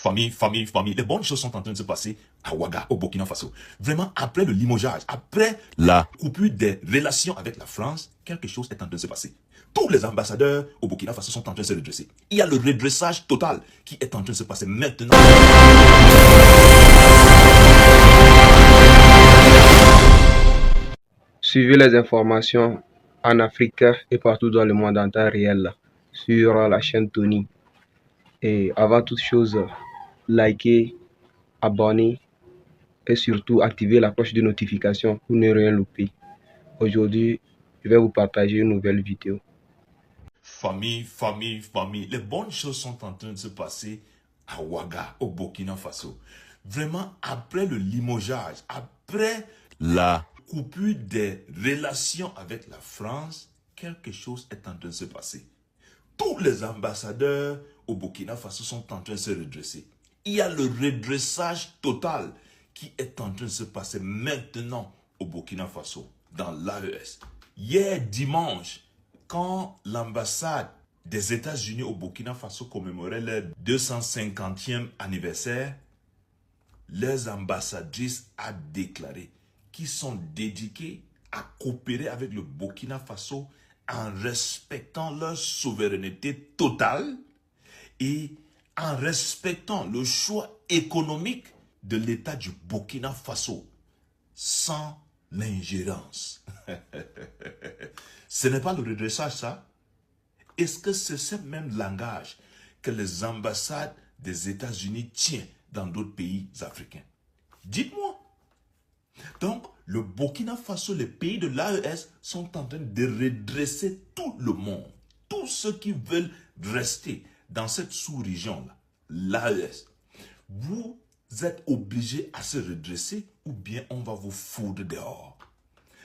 Famille, les bonnes choses sont en train de se passer à Ouaga, au Burkina Faso. Vraiment, après le limogeage, après la coupure des relations avec la France, quelque chose est en train de se passer. Tous les ambassadeurs au Burkina Faso sont en train de se redresser. Il y a le redressage total qui est en train de se passer maintenant. Suivez les informations en Afrique et partout dans le monde en temps réel sur la chaîne Tony. Et avant toute chose, likez, abonnez et surtout activez la cloche de notification pour ne rien louper. Aujourd'hui, je vais vous partager une nouvelle vidéo. Famille, les bonnes choses sont en train de se passer à Ouaga, au Burkina Faso. Vraiment, après le limogeage, après la coupure des relations avec la France, quelque chose est en train de se passer. Tous les ambassadeurs au Burkina Faso sont en train de se redresser. Il y a le redressage total qui est en train de se passer maintenant au Burkina Faso, dans l'AES. Hier dimanche, quand l'ambassade des États-Unis au Burkina Faso commémorait leur 250e anniversaire, leurs ambassadrices a déclaré qu'ils sont dédiés à coopérer avec le Burkina Faso en respectant leur souveraineté totale et en respectant le choix économique de l'État du Burkina Faso sans l'ingérence. Ce n'est pas le redressage, ça? Est-ce que c'est ce même langage que les ambassades des États-Unis tiennent dans d'autres pays africains? Dites-moi. Donc, le Burkina Faso, les pays de l'AES sont en train de redresser tout le monde. Tous ceux qui veulent rester dans cette sous-région-là, l'AES, vous êtes obligés à se redresser ou bien on va vous foutre dehors.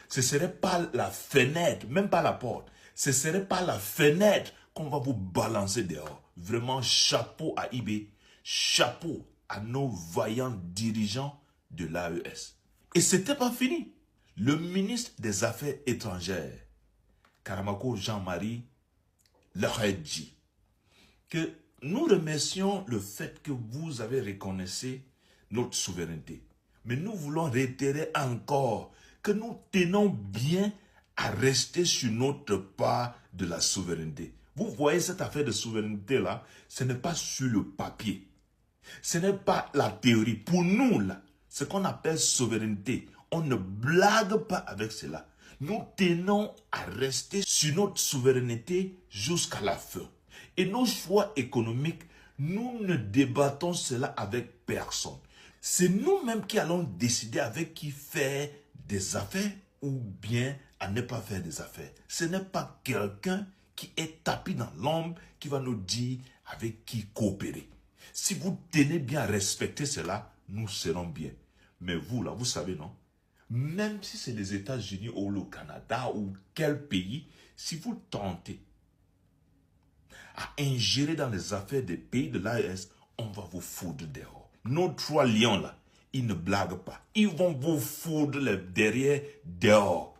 Ce ne serait pas la fenêtre, même pas la porte, ce ne serait pas la fenêtre qu'on va vous balancer dehors. Vraiment, chapeau à IB, chapeau à nos vaillants dirigeants de l'AES. Et ce n'était pas fini. Le ministre des Affaires étrangères, Karamako Jean-Marie, leur a dit que nous remercions le fait que vous avez reconnu notre souveraineté. Mais nous voulons réitérer encore que nous tenons bien à rester sur notre part de la souveraineté. Vous voyez cette affaire de souveraineté-là, ce n'est pas sur le papier. Ce n'est pas la théorie. Pour nous, là, ce qu'on appelle souveraineté, on ne blague pas avec cela. Nous tenons à rester sur notre souveraineté jusqu'à la fin. Et nos choix économiques, nous ne débattons cela avec personne. C'est nous-mêmes qui allons décider avec qui faire des affaires ou bien à ne pas faire des affaires. Ce n'est pas quelqu'un qui est tapis dans l'ombre qui va nous dire avec qui coopérer. Si vous tenez bien à respecter cela, nous serons bien. Mais vous, là, vous savez, non? Même si c'est les États-Unis ou le Canada ou quel pays, si vous tentez à ingérer dans les affaires des pays de l'AES, on va vous foudre dehors. Nos trois lions, là, ils ne blaguent pas. Ils vont vous foudre derrière dehors.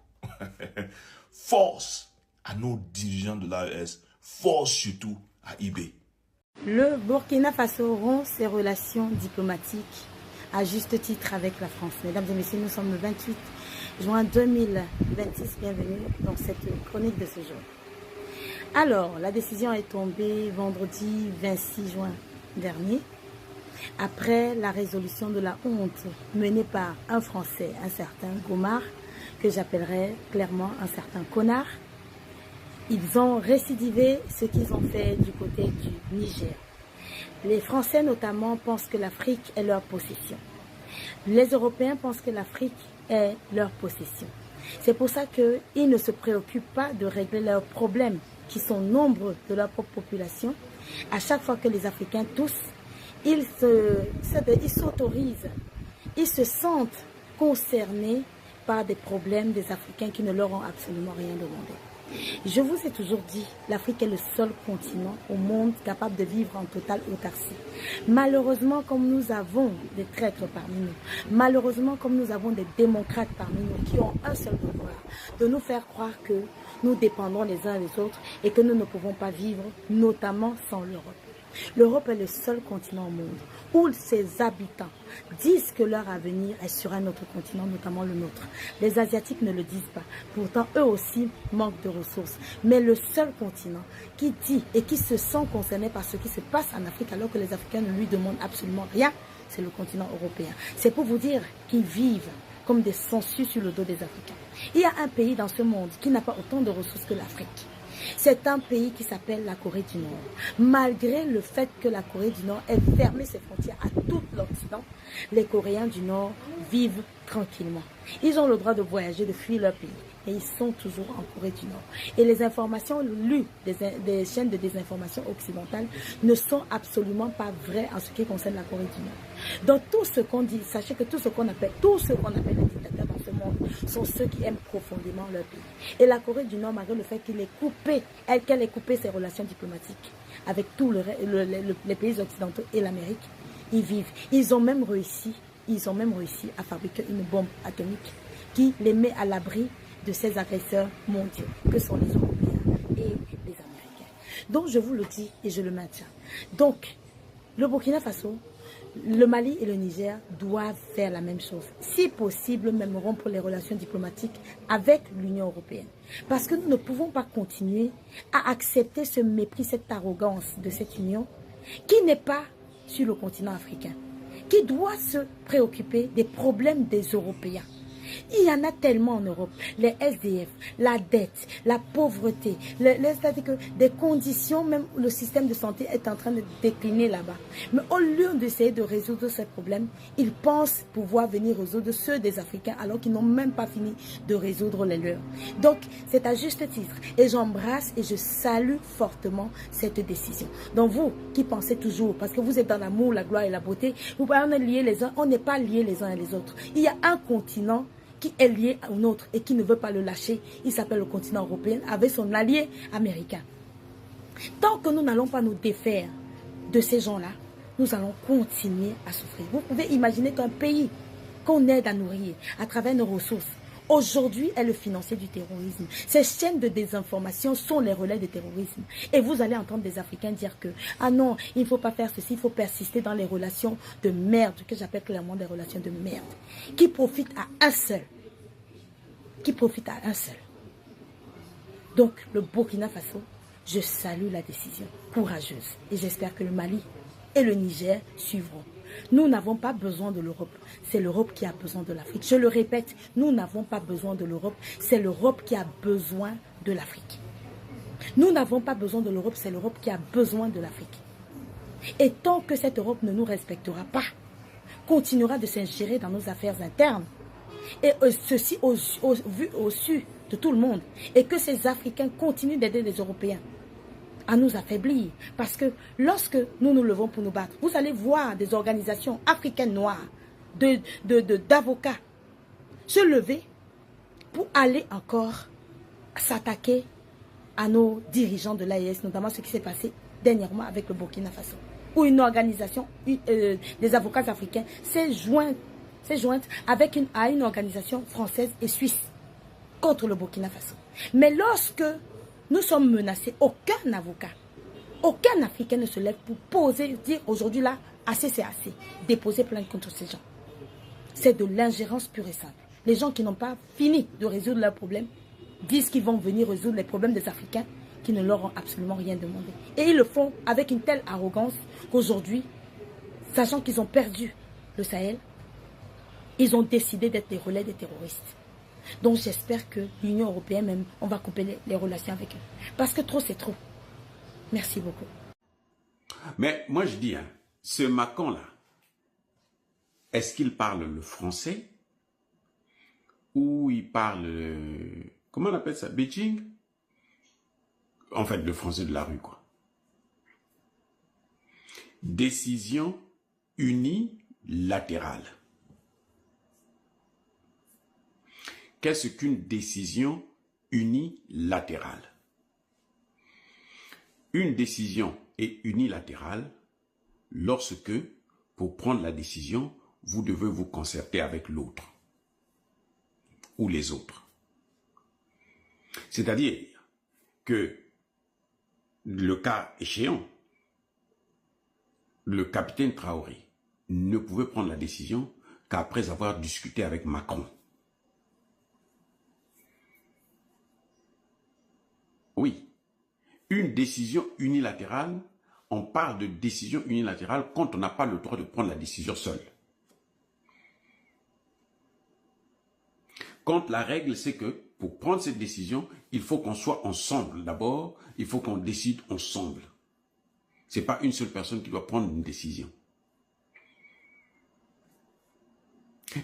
Force à nos dirigeants de l'AES, force surtout à IB. Le Burkina Faso rompt ses relations diplomatiques à juste titre avec la France. Mesdames et messieurs, nous sommes le 28 juin 2026. Bienvenue dans cette chronique de ce jour. Alors, la décision est tombée vendredi 26 juin dernier, après la résolution de la honte menée par un Français, un certain Gomar, que j'appellerais clairement un certain connard. Ils ont récidivé ce qu'ils ont fait du côté du Niger. Les Français notamment pensent que l'Afrique est leur possession. Les Européens pensent que l'Afrique est leur possession. C'est pour ça qu'ils ne se préoccupent pas de régler leurs problèmes, qui sont nombreux de leur propre population. À chaque fois que les Africains toussent, ils s'autorisent, ils se sentent concernés par des problèmes des Africains qui ne leur ont absolument rien demandé. Je vous ai toujours dit, l'Afrique est le seul continent au monde capable de vivre en totale autarcie. Malheureusement, comme nous avons des traîtres parmi nous, malheureusement, comme nous avons des démocrates parmi nous qui ont un seul devoir, de nous faire croire que nous dépendons les uns des autres et que nous ne pouvons pas vivre, notamment sans l'Europe. L'Europe est le seul continent au monde où ses habitants disent que leur avenir est sur un autre continent, notamment le nôtre. Les Asiatiques ne le disent pas. Pourtant, eux aussi manquent de ressources. Mais le seul continent qui dit et qui se sent concerné par ce qui se passe en Afrique, alors que les Africains ne lui demandent absolument rien, c'est le continent européen. C'est pour vous dire qu'ils vivent comme des sangsues sur le dos des Africains. Il y a un pays dans ce monde qui n'a pas autant de ressources que l'Afrique. C'est un pays qui s'appelle la Corée du Nord. Malgré le fait que la Corée du Nord ait fermé ses frontières à tout l'Occident, les Coréens du Nord vivent tranquillement. Ils ont le droit de voyager, de fuir leur pays. Et ils sont toujours en Corée du Nord. Et les informations lues des chaînes de désinformation occidentales ne sont absolument pas vraies en ce qui concerne la Corée du Nord. Dans tout ce qu'on dit, sachez que tout ce qu'on appelle les dictateurs dans ce monde sont ceux qui aiment profondément leur pays. Et la Corée du Nord, malgré le fait qu'elle ait coupé ses relations diplomatiques avec tous les pays occidentaux et l'Amérique, ils vivent. Ils ont même réussi à fabriquer une bombe atomique qui les met à l'abri de ces agresseurs mondiaux, que sont les Européens et les Américains. Donc je vous le dis et je le maintiens. Donc, le Burkina Faso, le Mali et le Niger doivent faire la même chose. Si possible, même rompre les relations diplomatiques avec l'Union européenne. Parce que nous ne pouvons pas continuer à accepter ce mépris, cette arrogance de cette union qui n'est pas sur le continent africain, qui doit se préoccuper des problèmes des Européens. Il y en a tellement en Europe, les SDF, la dette, la pauvreté, c'est-à-dire que des conditions, même le système de santé est en train de décliner là-bas. Mais au lieu d'essayer de résoudre ces problèmes, ils pensent pouvoir venir résoudre ceux des Africains alors qu'ils n'ont même pas fini de résoudre les leurs. Donc, c'est à juste titre. Et j'embrasse et je salue fortement cette décision. Donc vous qui pensez toujours, parce que vous êtes dans l'amour, la gloire et la beauté, vous pouvez en lier les uns, on n'est pas liés les uns et les autres. Il y a un continent qui est lié à un autre et qui ne veut pas le lâcher. Il s'appelle le continent européen avec son allié américain. Tant que nous n'allons pas nous défaire de ces gens-là, nous allons continuer à souffrir. Vous pouvez imaginer qu'un pays qu'on aide à nourrir à travers nos ressources, aujourd'hui est le financier du terrorisme. Ces chaînes de désinformation sont les relais du terrorisme. Et vous allez entendre des Africains dire que « Ah non, il ne faut pas faire ceci, il faut persister dans les relations de merde, que j'appelle clairement des relations de merde, qui profitent à un seul. Qui profitent à un seul. » Donc, le Burkina Faso, je salue la décision courageuse. Et j'espère que le Mali et le Niger suivront. Nous n'avons pas besoin de l'Europe, c'est l'Europe qui a besoin de l'Afrique. Je le répète, nous n'avons pas besoin de l'Europe, c'est l'Europe qui a besoin de l'Afrique. Nous n'avons pas besoin de l'Europe, c'est l'Europe qui a besoin de l'Afrique. Et tant que cette Europe ne nous respectera pas, continuera de s'ingérer dans nos affaires internes, et ceci au su de tout le monde, et que ces Africains continuent d'aider les Européens à nous affaiblir. Parce que lorsque nous nous levons pour nous battre, vous allez voir des organisations africaines noires, d'avocats, se lever pour aller encore s'attaquer à nos dirigeants de l'AES, notamment ce qui s'est passé dernièrement avec le Burkina Faso, où une organisation des avocats africains s'est jointe à une organisation française et suisse contre le Burkina Faso. Mais lorsque nous sommes menacés, aucun avocat, aucun Africain ne se lève pour dire aujourd'hui là, assez c'est assez, déposer plainte contre ces gens. C'est de l'ingérence pure et simple. Les gens qui n'ont pas fini de résoudre leurs problèmes disent qu'ils vont venir résoudre les problèmes des Africains qui ne leur ont absolument rien demandé. Et ils le font avec une telle arrogance qu'aujourd'hui, sachant qu'ils ont perdu le Sahel, ils ont décidé d'être les relais des terroristes. Donc j'espère que l'Union européenne même, on va couper les relations avec eux. Parce que trop c'est trop. Merci beaucoup. Mais moi je dis, ce Macron-là, est-ce qu'il parle le français ou il parle, comment on appelle ça, Beijing? En fait, le français de la rue, quoi. Décision unilatérale. Qu'est-ce qu'une décision unilatérale? Une décision est unilatérale lorsque, pour prendre la décision, vous devez vous concerter avec l'autre ou les autres. C'est-à-dire que, le cas échéant, le capitaine Traoré ne pouvait prendre la décision qu'après avoir discuté avec Macron. Oui, une décision unilatérale, on parle de décision unilatérale quand on n'a pas le droit de prendre la décision seul. Quand la règle, c'est que pour prendre cette décision, il faut qu'on soit ensemble. D'abord, il faut qu'on décide ensemble. Ce n'est pas une seule personne qui doit prendre une décision.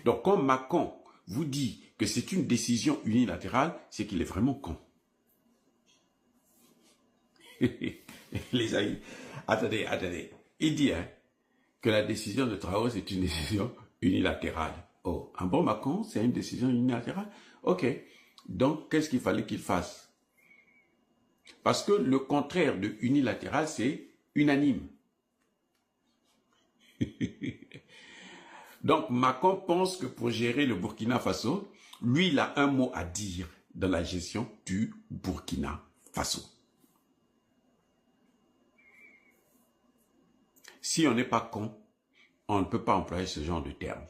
Donc, quand Macron vous dit que c'est une décision unilatérale, c'est qu'il est vraiment con. Les amis, attendez. Il dit que la décision de Traoré, c'est une décision unilatérale. Oh, un bon Macron, c'est une décision unilatérale? Ok. Donc, qu'est-ce qu'il fallait qu'il fasse? Parce que le contraire de unilatéral, c'est unanime. Donc, Macron pense que pour gérer le Burkina Faso, lui, il a un mot à dire dans la gestion du Burkina Faso. Si on n'est pas con, on ne peut pas employer ce genre de terme.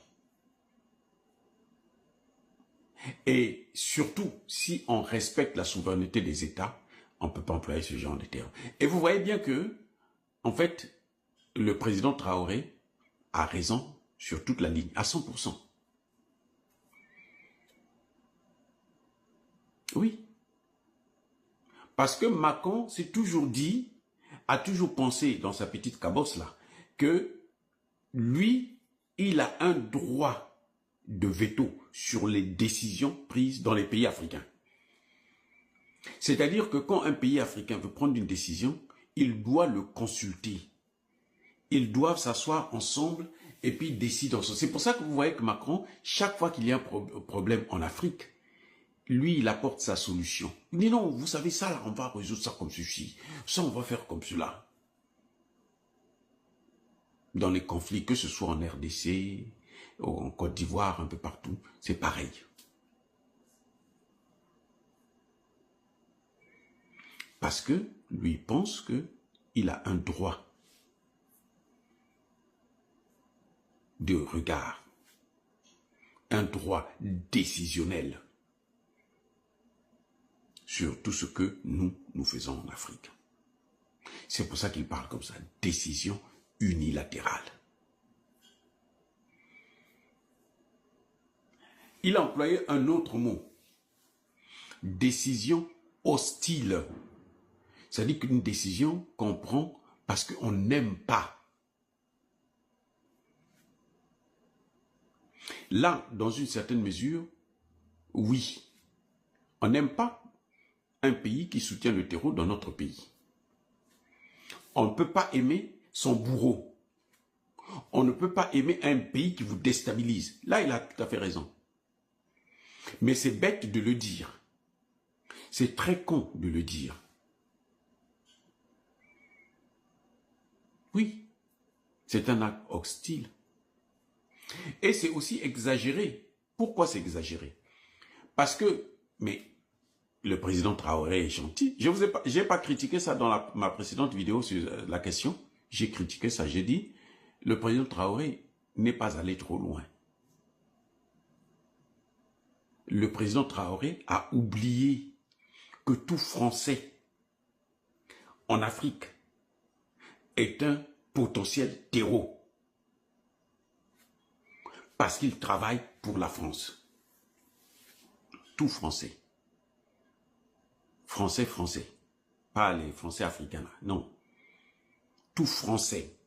Et surtout, si on respecte la souveraineté des États, on ne peut pas employer ce genre de terme. Et vous voyez bien que, en fait, le président Traoré a raison sur toute la ligne, à 100%. Oui. Parce que Macron s'est toujours dit, a toujours pensé dans sa petite cabosse là, que lui, il a un droit de veto sur les décisions prises dans les pays africains. C'est-à-dire que quand un pays africain veut prendre une décision, il doit le consulter. Ils doivent s'asseoir ensemble et puis décider ensemble. C'est pour ça que vous voyez que Macron, chaque fois qu'il y a un problème en Afrique, lui, il apporte sa solution. Il dit non, vous savez ça, là, on va résoudre ça comme ceci. Ça, on va faire comme cela. Dans les conflits, que ce soit en RDC, en Côte d'Ivoire, un peu partout, c'est pareil. Parce que lui pense qu'il a un droit de regard, un droit décisionnel sur tout ce que nous faisons en Afrique. C'est pour ça qu'il parle comme ça, décision unilatérale. Il a employé un autre mot, décision hostile. C'est-à-dire qu'une décision qu'on prend parce qu'on n'aime pas. Là, dans une certaine mesure, oui, on n'aime pas un pays qui soutient le terreau dans notre pays. On ne peut pas aimer son bourreau. On ne peut pas aimer un pays qui vous déstabilise. Là, il a tout à fait raison. Mais c'est bête de le dire. C'est très con de le dire. Oui, c'est un acte hostile. Et c'est aussi exagéré. Pourquoi c'est exagéré? Parce que, mais le président Traoré est gentil. Je n'ai pas critiqué ça dans ma précédente vidéo sur la question. J'ai critiqué ça. J'ai dit, le président Traoré n'est pas allé trop loin. Le président Traoré a oublié que tout Français en Afrique est un potentiel terreau. Parce qu'il travaille pour la France. Tout Français. Français. Pas les Français africains là, non. Tout Français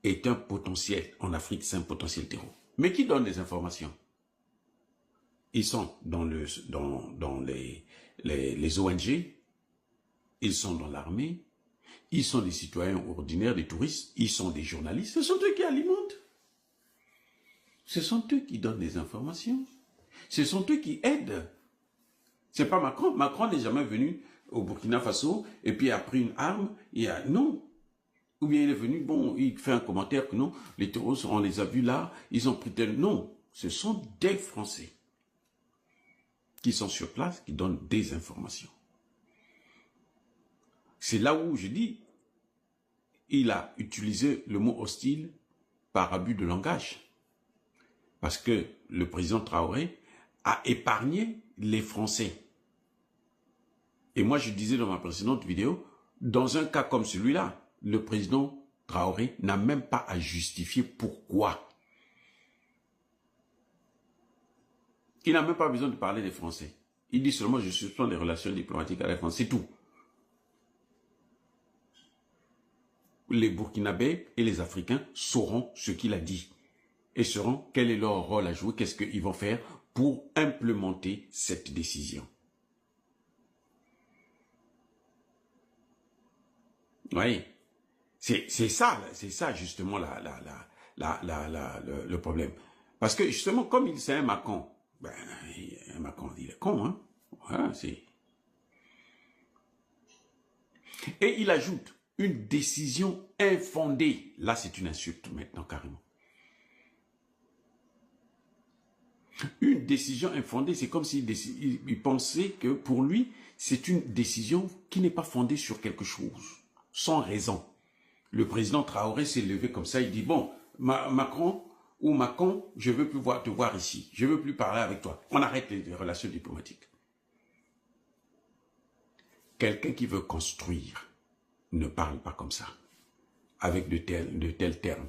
est un potentiel en Afrique, c'est un potentiel terreau. Mais qui donne des informations? Ils sont dans les ONG, ils sont dans l'armée, ils sont des citoyens ordinaires, des touristes, ils sont des journalistes, ce sont eux qui alimentent. Ce sont eux qui donnent des informations. Ce sont eux qui aident. C'est pas Macron. Macron n'est jamais venu au Burkina Faso et puis a pris une arme. Non. Ou bien il est venu, bon, il fait un commentaire que non, les terroristes, on les a vus là, ils ont pris tel. Non. Ce sont des Français qui sont sur place, qui donnent des informations. C'est là où je dis, il a utilisé le mot hostile par abus de langage. Parce que le président Traoré a épargné les Français. Et moi, je disais dans ma précédente vidéo, dans un cas comme celui-là, le président Traoré n'a même pas à justifier pourquoi. Il n'a même pas besoin de parler des Français. Il dit seulement, je suspends les relations diplomatiques avec la France, c'est tout. Les Burkinabés et les Africains sauront ce qu'il a dit et sauront quel est leur rôle à jouer, qu'est-ce qu'ils vont faire pour implémenter cette décision. Oui, c'est ça justement le problème. Parce que justement, comme c'est un Macron, ben, un Macron, il est con, hein. Voilà, et il ajoute une décision infondée. Là, c'est une insulte maintenant, carrément. Une décision infondée, c'est comme s'il pensait que pour lui, c'est une décision qui n'est pas fondée sur quelque chose, sans raison. Le président Traoré s'est levé comme ça, il dit, bon, Macron, je ne veux plus te voir ici, je ne veux plus parler avec toi. On arrête les relations diplomatiques. Quelqu'un qui veut construire ne parle pas comme ça, avec de tels termes.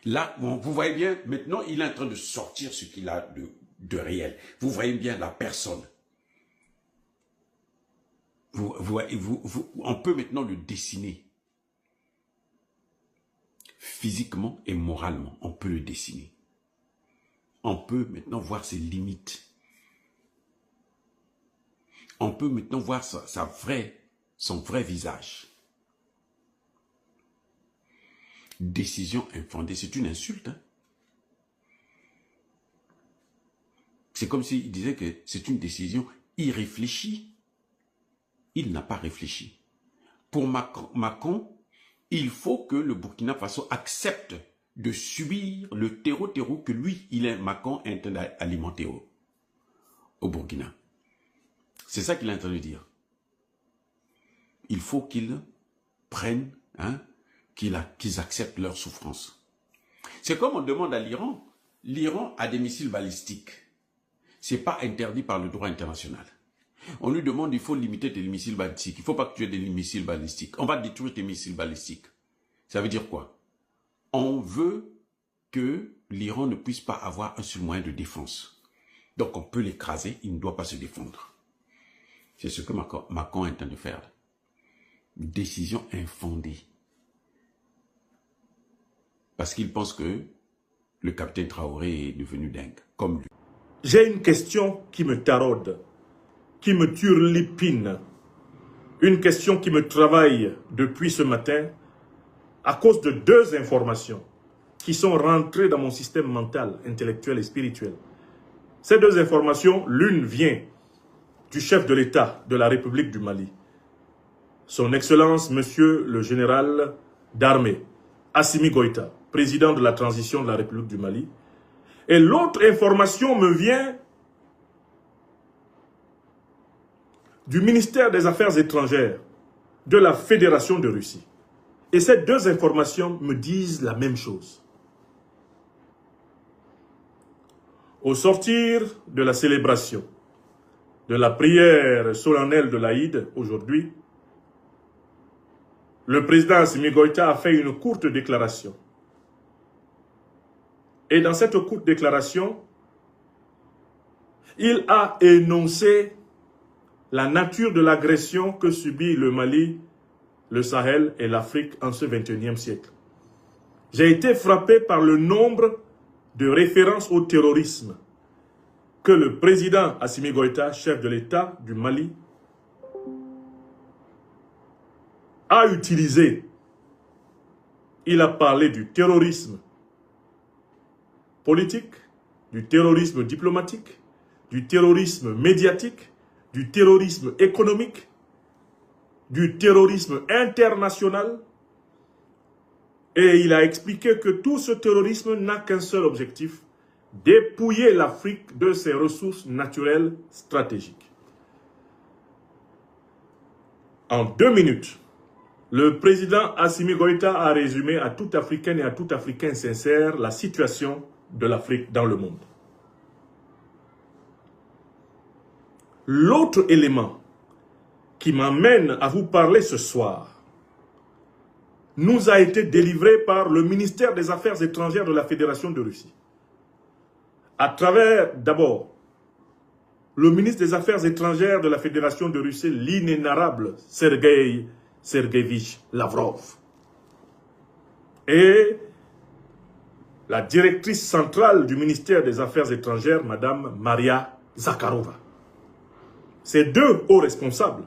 Là, bon, vous voyez bien, maintenant, il est en train de sortir ce qu'il a de réel. Vous voyez bien la personne. On peut maintenant le dessiner. Physiquement et moralement, on peut le dessiner. On peut maintenant voir ses limites. On peut maintenant voir son vrai visage. Décision infondée, c'est une insulte. Hein? C'est comme s'il disait que c'est une décision irréfléchie. Il n'a pas réfléchi. Pour Macron, il faut que le Burkina Faso accepte de subir le terreau que lui, Macron, est en train d'alimenter au Burkina. C'est ça qu'il est en train de dire. Il faut qu'ils prennent, hein, qu'ils acceptent leur souffrance. C'est comme on demande à l'Iran. L'Iran a des missiles balistiques. Ce n'est pas interdit par le droit international. On lui demande, il faut limiter tes missiles balistiques. Il ne faut pas que tu aies des missiles balistiques. On va détruire tes missiles balistiques. Ça veut dire quoi? On veut que l'Iran ne puisse pas avoir un seul moyen de défense. Donc on peut l'écraser, il ne doit pas se défendre. C'est ce que Macron est en train de faire. Décision infondée. Parce qu'il pense que le capitaine Traoré est devenu dingue, comme lui. J'ai une question qui me taraude, qui me turlupine. Une question qui me travaille depuis ce matin à cause de deux informations qui sont rentrées dans mon système mental, intellectuel et spirituel. Ces deux informations, l'une vient du chef de l'État de la République du Mali, son Excellence, Monsieur le Général d'Armée, Assimi Goïta, président de la transition de la République du Mali. Et l'autre information me vient du ministère des Affaires étrangères de la Fédération de Russie. Et ces deux informations me disent la même chose. Au sortir de la célébration de la prière solennelle de l'Aïd aujourd'hui, le président Assimi Goïta a fait une courte déclaration. Et dans cette courte déclaration, il a énoncé la nature de l'agression que subit le Mali, le Sahel et l'Afrique en ce 21e siècle. J'ai été frappé par le nombre de références au terrorisme que le président Assimi Goïta, chef de l'État du Mali, a utilisé. Il a parlé du terrorisme politique, du terrorisme diplomatique, du terrorisme médiatique, du terrorisme économique, du terrorisme international. Et il a expliqué que tout ce terrorisme n'a qu'un seul objectif, dépouiller l'Afrique de ses ressources naturelles stratégiques. En 2 minutes, le président Assimi Goïta a résumé à tout Africain et à tout Africain sincère la situation de l'Afrique dans le monde. L'autre élément qui m'amène à vous parler ce soir nous a été délivré par le ministère des Affaires étrangères de la Fédération de Russie. À travers, d'abord, le ministre des Affaires étrangères de la Fédération de Russie, l'inénarrable Sergueï Sergueïevitch Lavrov. Et la directrice centrale du ministère des Affaires étrangères, Madame Maria Zakharova. Ces deux hauts responsables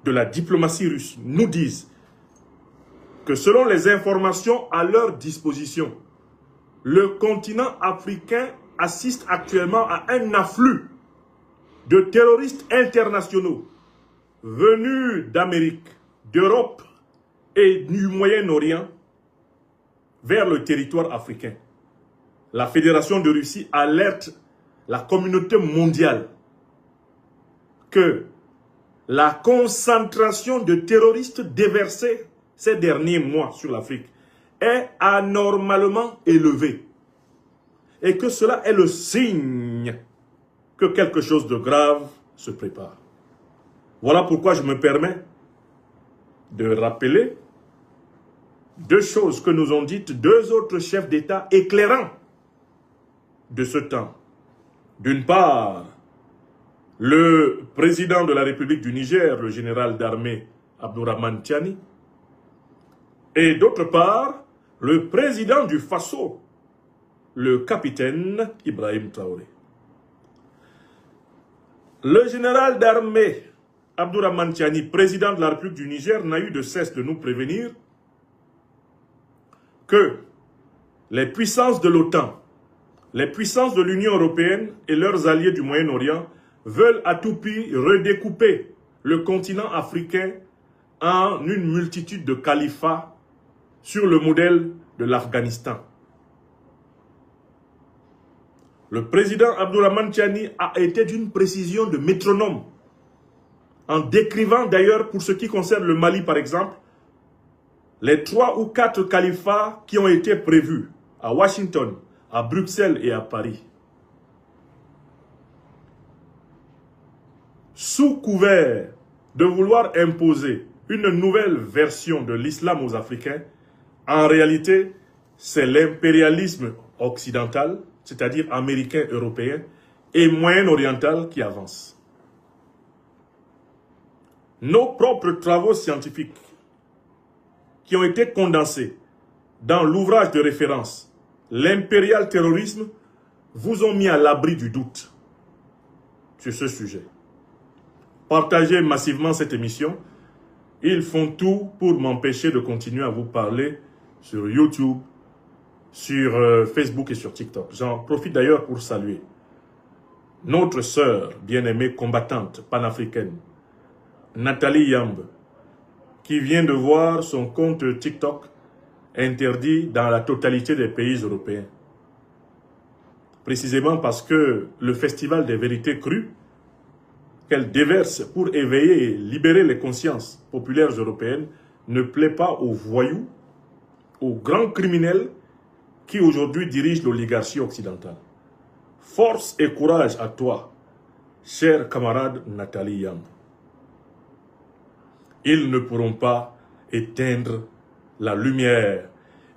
de la diplomatie russe nous disent que selon les informations à leur disposition, le continent africain assiste actuellement à un afflux de terroristes internationaux venus d'Amérique, d'Europe et du Moyen-Orient vers le territoire africain. La Fédération de Russie alerte la communauté mondiale que la concentration de terroristes déversés ces derniers mois sur l'Afrique est anormalement élevée et que cela est le signe que quelque chose de grave se prépare. Voilà pourquoi je me permets de rappeler deux choses que nous ont dites deux autres chefs d'État éclairants de ce temps. D'une part, le président de la République du Niger, le général d'armée Abdourahmane Tiani, et d'autre part, le président du Faso, le capitaine Ibrahim Traoré. Le général d'armée Abdourahmane Tiani, président de la République du Niger, n'a eu de cesse de nous prévenir que les puissances de l'OTAN, les puissances de l'Union européenne et leurs alliés du Moyen-Orient veulent à tout prix redécouper le continent africain en une multitude de califats sur le modèle de l'Afghanistan. Le président Abdourahmane Tiani a été d'une précision de métronome, en décrivant d'ailleurs, pour ce qui concerne le Mali par exemple, les 3 ou 4 califats qui ont été prévus à Washington, à Bruxelles et à Paris. Sous couvert de vouloir imposer une nouvelle version de l'islam aux Africains, en réalité, c'est l'impérialisme occidental, c'est-à-dire américain, européen et moyen-oriental qui avance. Nos propres travaux scientifiques qui ont été condensés dans l'ouvrage de référence « L'impérial terrorisme » vous ont mis à l'abri du doute sur ce sujet. Partagez massivement cette émission. Ils font tout pour m'empêcher de continuer à vous parler sur YouTube, sur Facebook et sur TikTok. J'en profite d'ailleurs pour saluer notre sœur bien-aimée combattante panafricaine, Nathalie Yamb, qui vient de voir son compte TikTok interdit dans la totalité des pays européens. Précisément parce que le Festival des vérités crues qu'elle déverse pour éveiller et libérer les consciences populaires européennes ne plaît pas aux voyous, aux grands criminels qui aujourd'hui dirigent l'oligarchie occidentale. Force et courage à toi, chère camarade Nathalie Yamb. Ils ne pourront pas éteindre la lumière.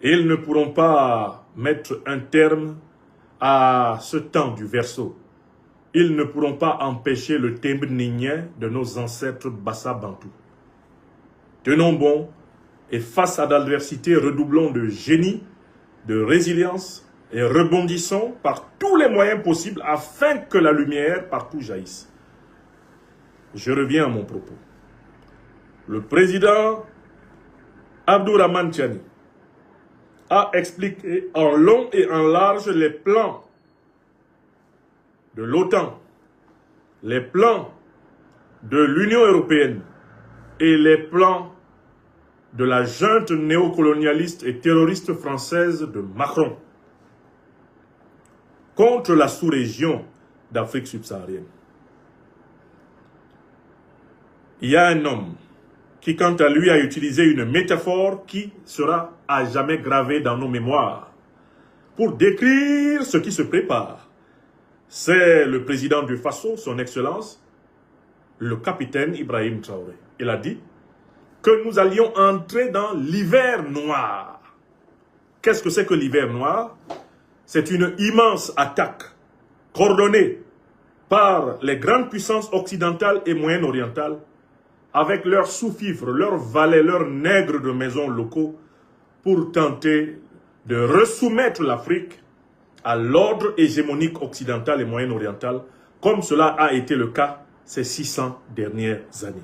Ils ne pourront pas mettre un terme à ce temps du Verseau. Ils ne pourront pas empêcher le témbninien de nos ancêtres Bassa Bantou. Tenons bon et face à l'adversité, redoublons de génie, de résilience et rebondissons par tous les moyens possibles afin que la lumière partout jaillisse. Je reviens à mon propos. Le président Abdourahmane Tiani a expliqué en long et en large les plans de l'OTAN, les plans de l'Union européenne et les plans de la junte néocolonialiste et terroriste française de Macron contre la sous-région d'Afrique subsaharienne. Il y a un homme qui quant à lui a utilisé une métaphore qui sera à jamais gravée dans nos mémoires pour décrire ce qui se prépare. C'est le président du Faso, son Excellence, le capitaine Ibrahim Traoré. Il a dit que nous allions entrer dans l'hiver noir. Qu'est-ce que c'est que l'hiver noir? C'est une immense attaque coordonnée par les grandes puissances occidentales et moyen-orientales avec leurs sous-fifres, leurs valets, leurs nègres de maison locaux pour tenter de resoumettre l'Afrique à l'ordre hégémonique occidental et moyen-oriental, comme cela a été le cas ces 600 dernières années.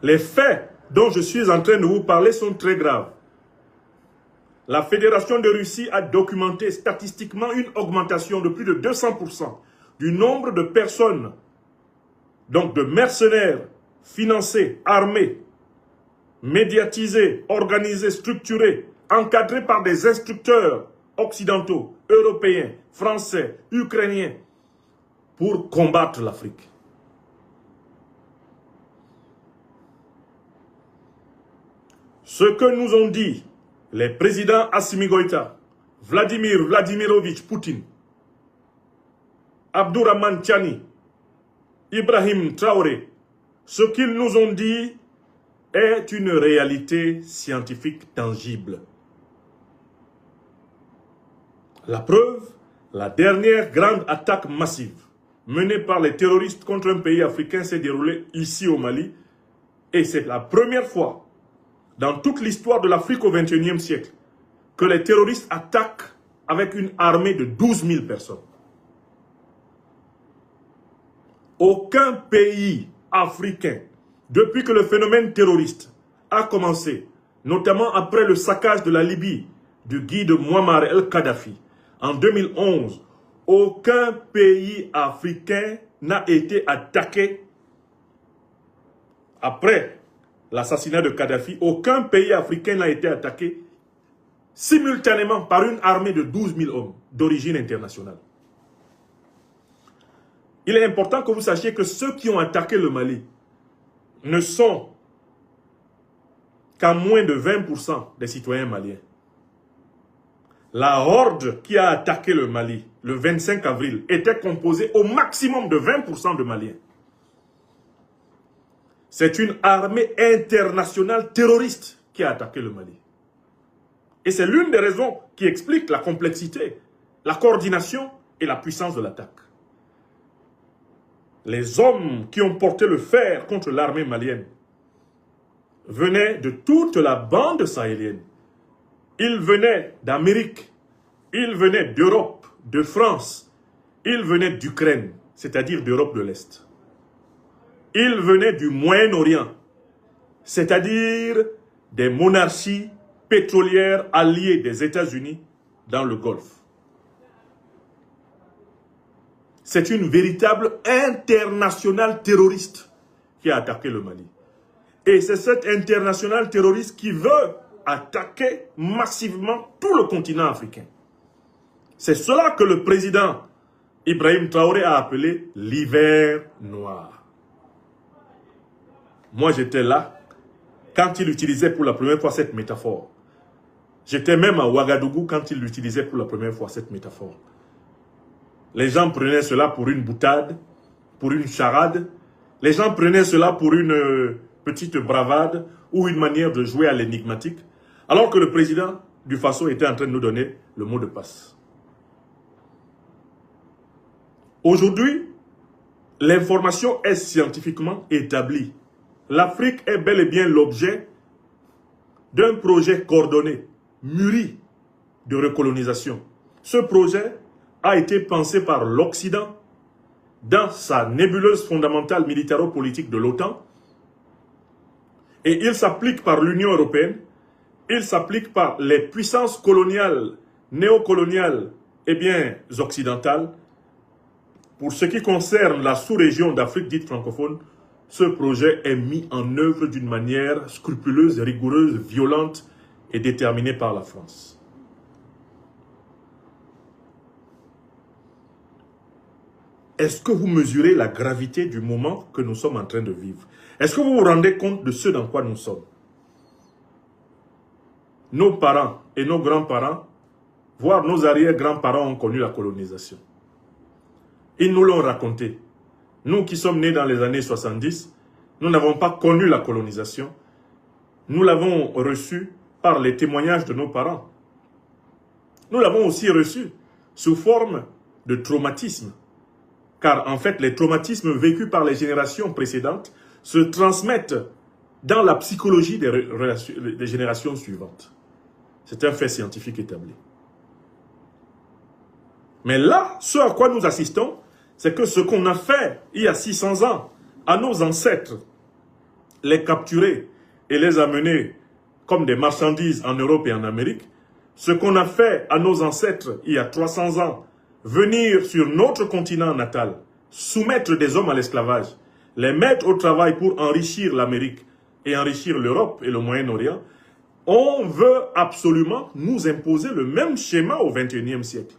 Les faits dont je suis en train de vous parler sont très graves. La Fédération de Russie a documenté statistiquement une augmentation de plus de 200% du nombre de personnes, donc de mercenaires, financés, armés, médiatisés, organisés, structurés, encadrés par des instructeurs occidentaux, européens, français, ukrainiens, pour combattre l'Afrique. Ce que nous ont dit les présidents Assimi Goïta, Vladimir Vladimirovitch Poutine, Abdourahmane Tchani, Ibrahim Traoré, ce qu'ils nous ont dit est une réalité scientifique tangible. La preuve, la dernière grande attaque massive menée par les terroristes contre un pays africain s'est déroulée ici au Mali, et c'est la première fois dans toute l'histoire de l'Afrique au XXIe siècle que les terroristes attaquent avec une armée de 12 000 personnes. Aucun pays africain, depuis que le phénomène terroriste a commencé, notamment après le saccage de la Libye du guide Muammar el-Kadhafi en 2011, aucun pays africain n'a été attaqué après l'assassinat de Kadhafi. Aucun pays africain n'a été attaqué simultanément par une armée de 12 000 hommes d'origine internationale. Il est important que vous sachiez que ceux qui ont attaqué le Mali ne sont qu'à moins de 20% des citoyens maliens. La horde qui a attaqué le Mali le 25 avril était composée au maximum de 20% de Maliens. C'est une armée internationale terroriste qui a attaqué le Mali. Et c'est l'une des raisons qui explique la complexité, la coordination et la puissance de l'attaque. Les hommes qui ont porté le fer contre l'armée malienne venaient de toute la bande sahélienne. Ils venaient d'Amérique, ils venaient d'Europe, de France, ils venaient d'Ukraine, c'est-à-dire d'Europe de l'Est. Ils venaient du Moyen-Orient, c'est-à-dire des monarchies pétrolières alliées des États-Unis dans le Golfe. C'est une véritable internationale terroriste qui a attaqué le Mali. Et c'est cette internationale terroriste qui veut attaquer massivement tout le continent africain. C'est cela que le président Ibrahim Traoré a appelé l'hiver noir. Moi, j'étais là quand il utilisait pour la première fois cette métaphore. J'étais même à Ouagadougou quand il utilisait pour la première fois cette métaphore. Les gens prenaient cela pour une boutade, pour une charade. Les gens prenaient cela pour une petite bravade ou une manière de jouer à l'énigmatique. Alors que le président du Faso était en train de nous donner le mot de passe. Aujourd'hui, l'information est scientifiquement établie. L'Afrique est bel et bien l'objet d'un projet coordonné, mûri de recolonisation. Ce projet a été pensé par l'Occident dans sa nébuleuse fondamentale militaro-politique de l'OTAN et il s'applique par l'Union européenne, il s'applique par les puissances coloniales, néocoloniales et bien occidentales. Pour ce qui concerne la sous-région d'Afrique dite francophone, ce projet est mis en œuvre d'une manière scrupuleuse, rigoureuse, violente et déterminée par la France. est-ce que vous mesurez la gravité du moment que nous sommes en train de vivre? Est-ce que vous vous rendez compte de ce dans quoi nous sommes? Nos parents et nos grands-parents, voire nos arrière-grands-parents ont connu la colonisation. Ils nous l'ont raconté. Nous qui sommes nés dans les années 70, nous n'avons pas connu la colonisation. Nous l'avons reçue par les témoignages de nos parents. Nous l'avons aussi reçue sous forme de traumatisme. Car en fait, les traumatismes vécus par les générations précédentes se transmettent dans la psychologie des générations suivantes. C'est un fait scientifique établi. Mais là, ce à quoi nous assistons, c'est que ce qu'on a fait il y a 600 ans à nos ancêtres, les capturer et les amener comme des marchandises en Europe et en Amérique, ce qu'on a fait à nos ancêtres il y a 300 ans, venir sur notre continent natal, soumettre des hommes à l'esclavage, les mettre au travail pour enrichir l'Amérique et enrichir l'Europe et le Moyen-Orient, on veut absolument nous imposer le même schéma au XXIe siècle.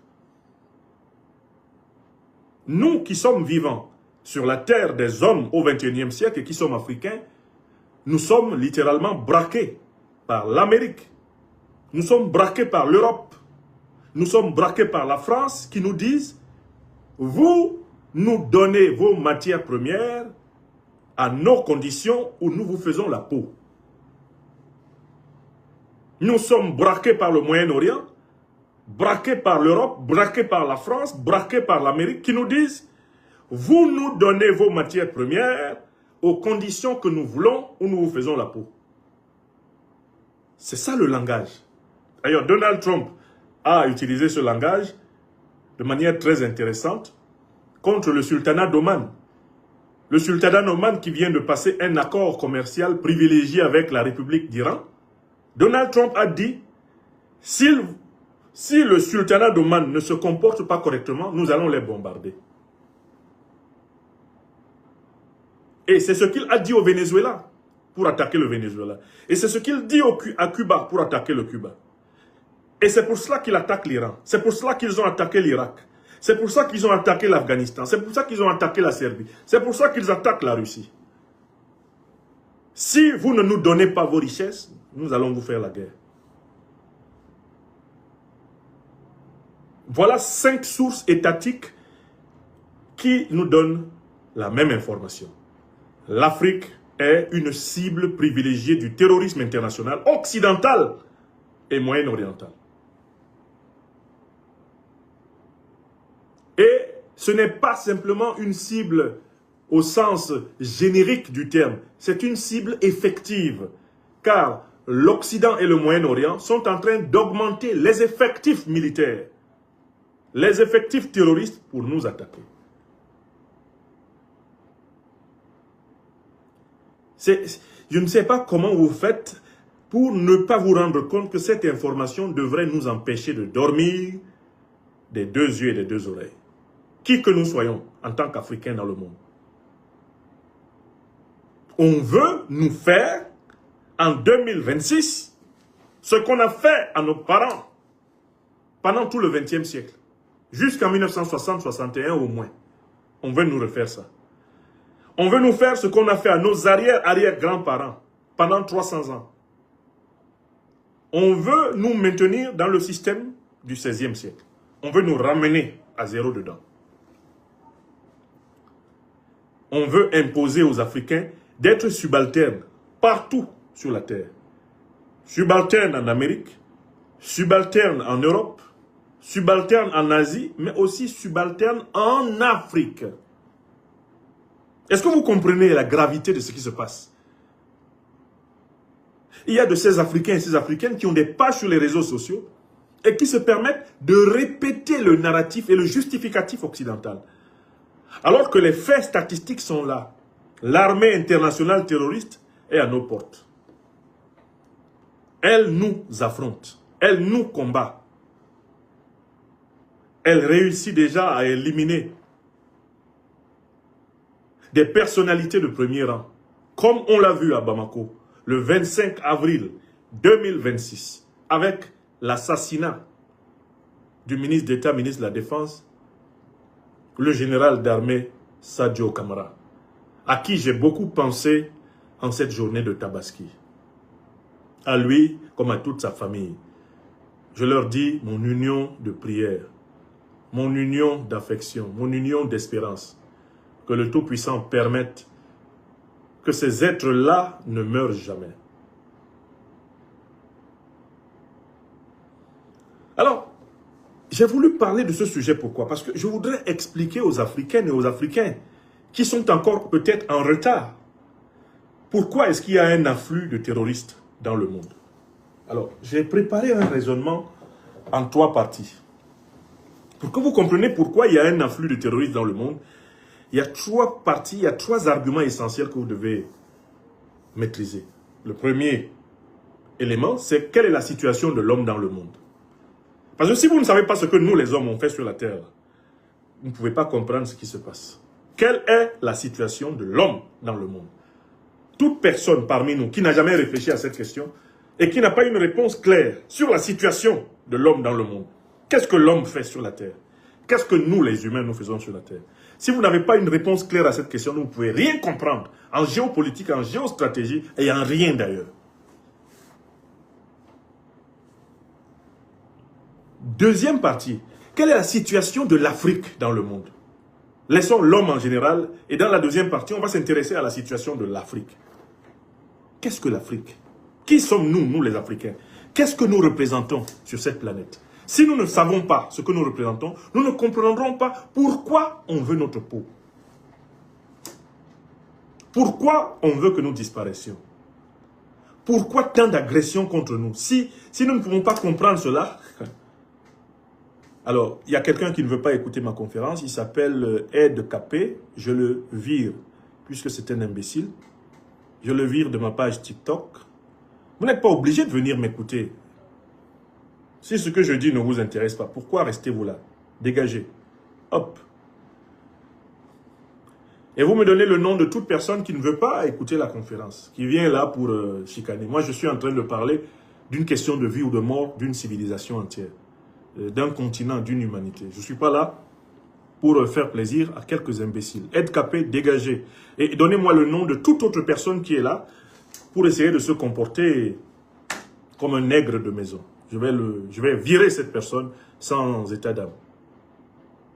Nous qui sommes vivants sur la terre des hommes au XXIe siècle et qui sommes africains, nous sommes littéralement braqués par l'Amérique. Nous sommes braqués par l'Europe. Nous sommes braqués par la France qui nous disent « Vous nous donnez vos matières premières à nos conditions où nous vous faisons la peau. » Nous sommes braqués par le Moyen-Orient, braqués par l'Europe, braqués par la France, braqués par l'Amérique qui nous disent « Vous nous donnez vos matières premières aux conditions que nous voulons où nous vous faisons la peau. » C'est ça le langage. D'ailleurs, Donald Trump a utilisé ce langage de manière très intéressante contre le sultanat d'Oman. Le sultanat d'Oman qui vient de passer un accord commercial privilégié avec la République d'Iran. Donald Trump a dit, si le sultanat d'Oman ne se comporte pas correctement, nous allons les bombarder. Et c'est ce qu'il a dit au Venezuela pour attaquer le Venezuela. Et c'est ce qu'il dit à Cuba pour attaquer le Cuba. Et c'est pour cela qu'il attaque l'Iran. C'est pour cela qu'ils ont attaqué l'Irak. C'est pour ça qu'ils ont attaqué l'Afghanistan. C'est pour ça qu'ils ont attaqué la Serbie. C'est pour ça qu'ils attaquent la Russie. Si vous ne nous donnez pas vos richesses, nous allons vous faire la guerre. Voilà 5 sources étatiques qui nous donnent la même information. L'Afrique est une cible privilégiée du terrorisme international occidental et moyen-oriental. Et ce n'est pas simplement une cible au sens générique du terme, c'est une cible effective, car l'Occident et le Moyen-Orient sont en train d'augmenter les effectifs militaires, les effectifs terroristes pour nous attaquer. Je ne sais pas comment vous faites pour ne pas vous rendre compte que cette information devrait nous empêcher de dormir des 2 yeux et des 2 oreilles. Qui que nous soyons en tant qu'Africains dans le monde. On veut nous faire en 2026 ce qu'on a fait à nos parents pendant tout le XXe siècle. Jusqu'en 1960-61 au moins. On veut nous refaire ça. On veut nous faire ce qu'on a fait à nos arrière-grands-parents pendant 300 ans. On veut nous maintenir dans le système du XVIe siècle. On veut nous ramener à zéro dedans. On veut imposer aux Africains d'être subalternes partout sur la terre. Subalternes en Amérique, subalternes en Europe, subalternes en Asie, mais aussi subalternes en Afrique. Est-ce que vous comprenez la gravité de ce qui se passe? Il y a de ces Africains et ces Africaines qui ont des pages sur les réseaux sociaux et qui se permettent de répéter le narratif et le justificatif occidental. Alors que les faits statistiques sont là. L'armée internationale terroriste est à nos portes. Elle nous affronte. Elle nous combat. Elle réussit déjà à éliminer des personnalités de premier rang. Comme on l'a vu à Bamako, le 25 avril 2026, avec l'assassinat du ministre d'État, ministre de la Défense, le général d'armée Sadio Kamara, à qui j'ai beaucoup pensé en cette journée de Tabaski. À lui, comme à toute sa famille, je leur dis mon union de prière, mon union d'affection, mon union d'espérance. Que le Tout-Puissant permette que ces êtres-là ne meurent jamais. Alors, j'ai voulu parler de ce sujet, pourquoi? Parce que je voudrais expliquer aux Africaines et aux Africains qui sont encore peut-être en retard. Pourquoi est-ce qu'il y a un afflux de terroristes dans le monde? Alors, j'ai préparé un raisonnement en 3 parties. Pour que vous compreniez pourquoi il y a un afflux de terroristes dans le monde, il y a 3 parties, il y a 3 arguments essentiels que vous devez maîtriser. Le premier élément, c'est quelle est la situation de l'homme dans le monde. Parce que si vous ne savez pas ce que nous, les hommes, on fait sur la terre, vous ne pouvez pas comprendre ce qui se passe. Quelle est la situation de l'homme dans le monde? Toute personne parmi nous qui n'a jamais réfléchi à cette question et qui n'a pas une réponse claire sur la situation de l'homme dans le monde. Qu'est-ce que l'homme fait sur la terre? Qu'est-ce que nous, les humains, nous faisons sur la terre? Si vous n'avez pas une réponse claire à cette question, vous ne pouvez rien comprendre en géopolitique, en géostratégie et en rien d'ailleurs. Deuxième partie, quelle est la situation de l'Afrique dans le monde? Laissons l'homme en général et dans la deuxième partie, on va s'intéresser à la situation de l'Afrique. Qu'est-ce que l'Afrique? Qui sommes-nous, nous les Africains? Qu'est-ce que nous représentons sur cette planète? Si nous ne savons pas ce que nous représentons, nous ne comprendrons pas pourquoi on veut notre peau. Pourquoi on veut que nous disparaissions? Pourquoi tant d'agressions contre nous? Si nous ne pouvons pas comprendre cela, alors il y a quelqu'un qui ne veut pas écouter ma conférence, il s'appelle Ed Capé, je le vire, puisque c'est un imbécile, je le vire de ma page TikTok. Vous n'êtes pas obligé de venir m'écouter. Si ce que je dis ne vous intéresse pas, pourquoi restez-vous là? Dégagez. Hop. Et vous me donnez le nom de toute personne qui ne veut pas écouter la conférence, qui vient là pour chicaner. Moi, je suis en train de parler d'une question de vie ou de mort d'une civilisation entière, d'un continent, d'une humanité. Je ne suis pas là pour faire plaisir à quelques imbéciles. Ed Capé, dégagez. Et donnez-moi le nom de toute autre personne qui est là pour essayer de se comporter comme un nègre de maison. Je vais virer cette personne sans état d'âme.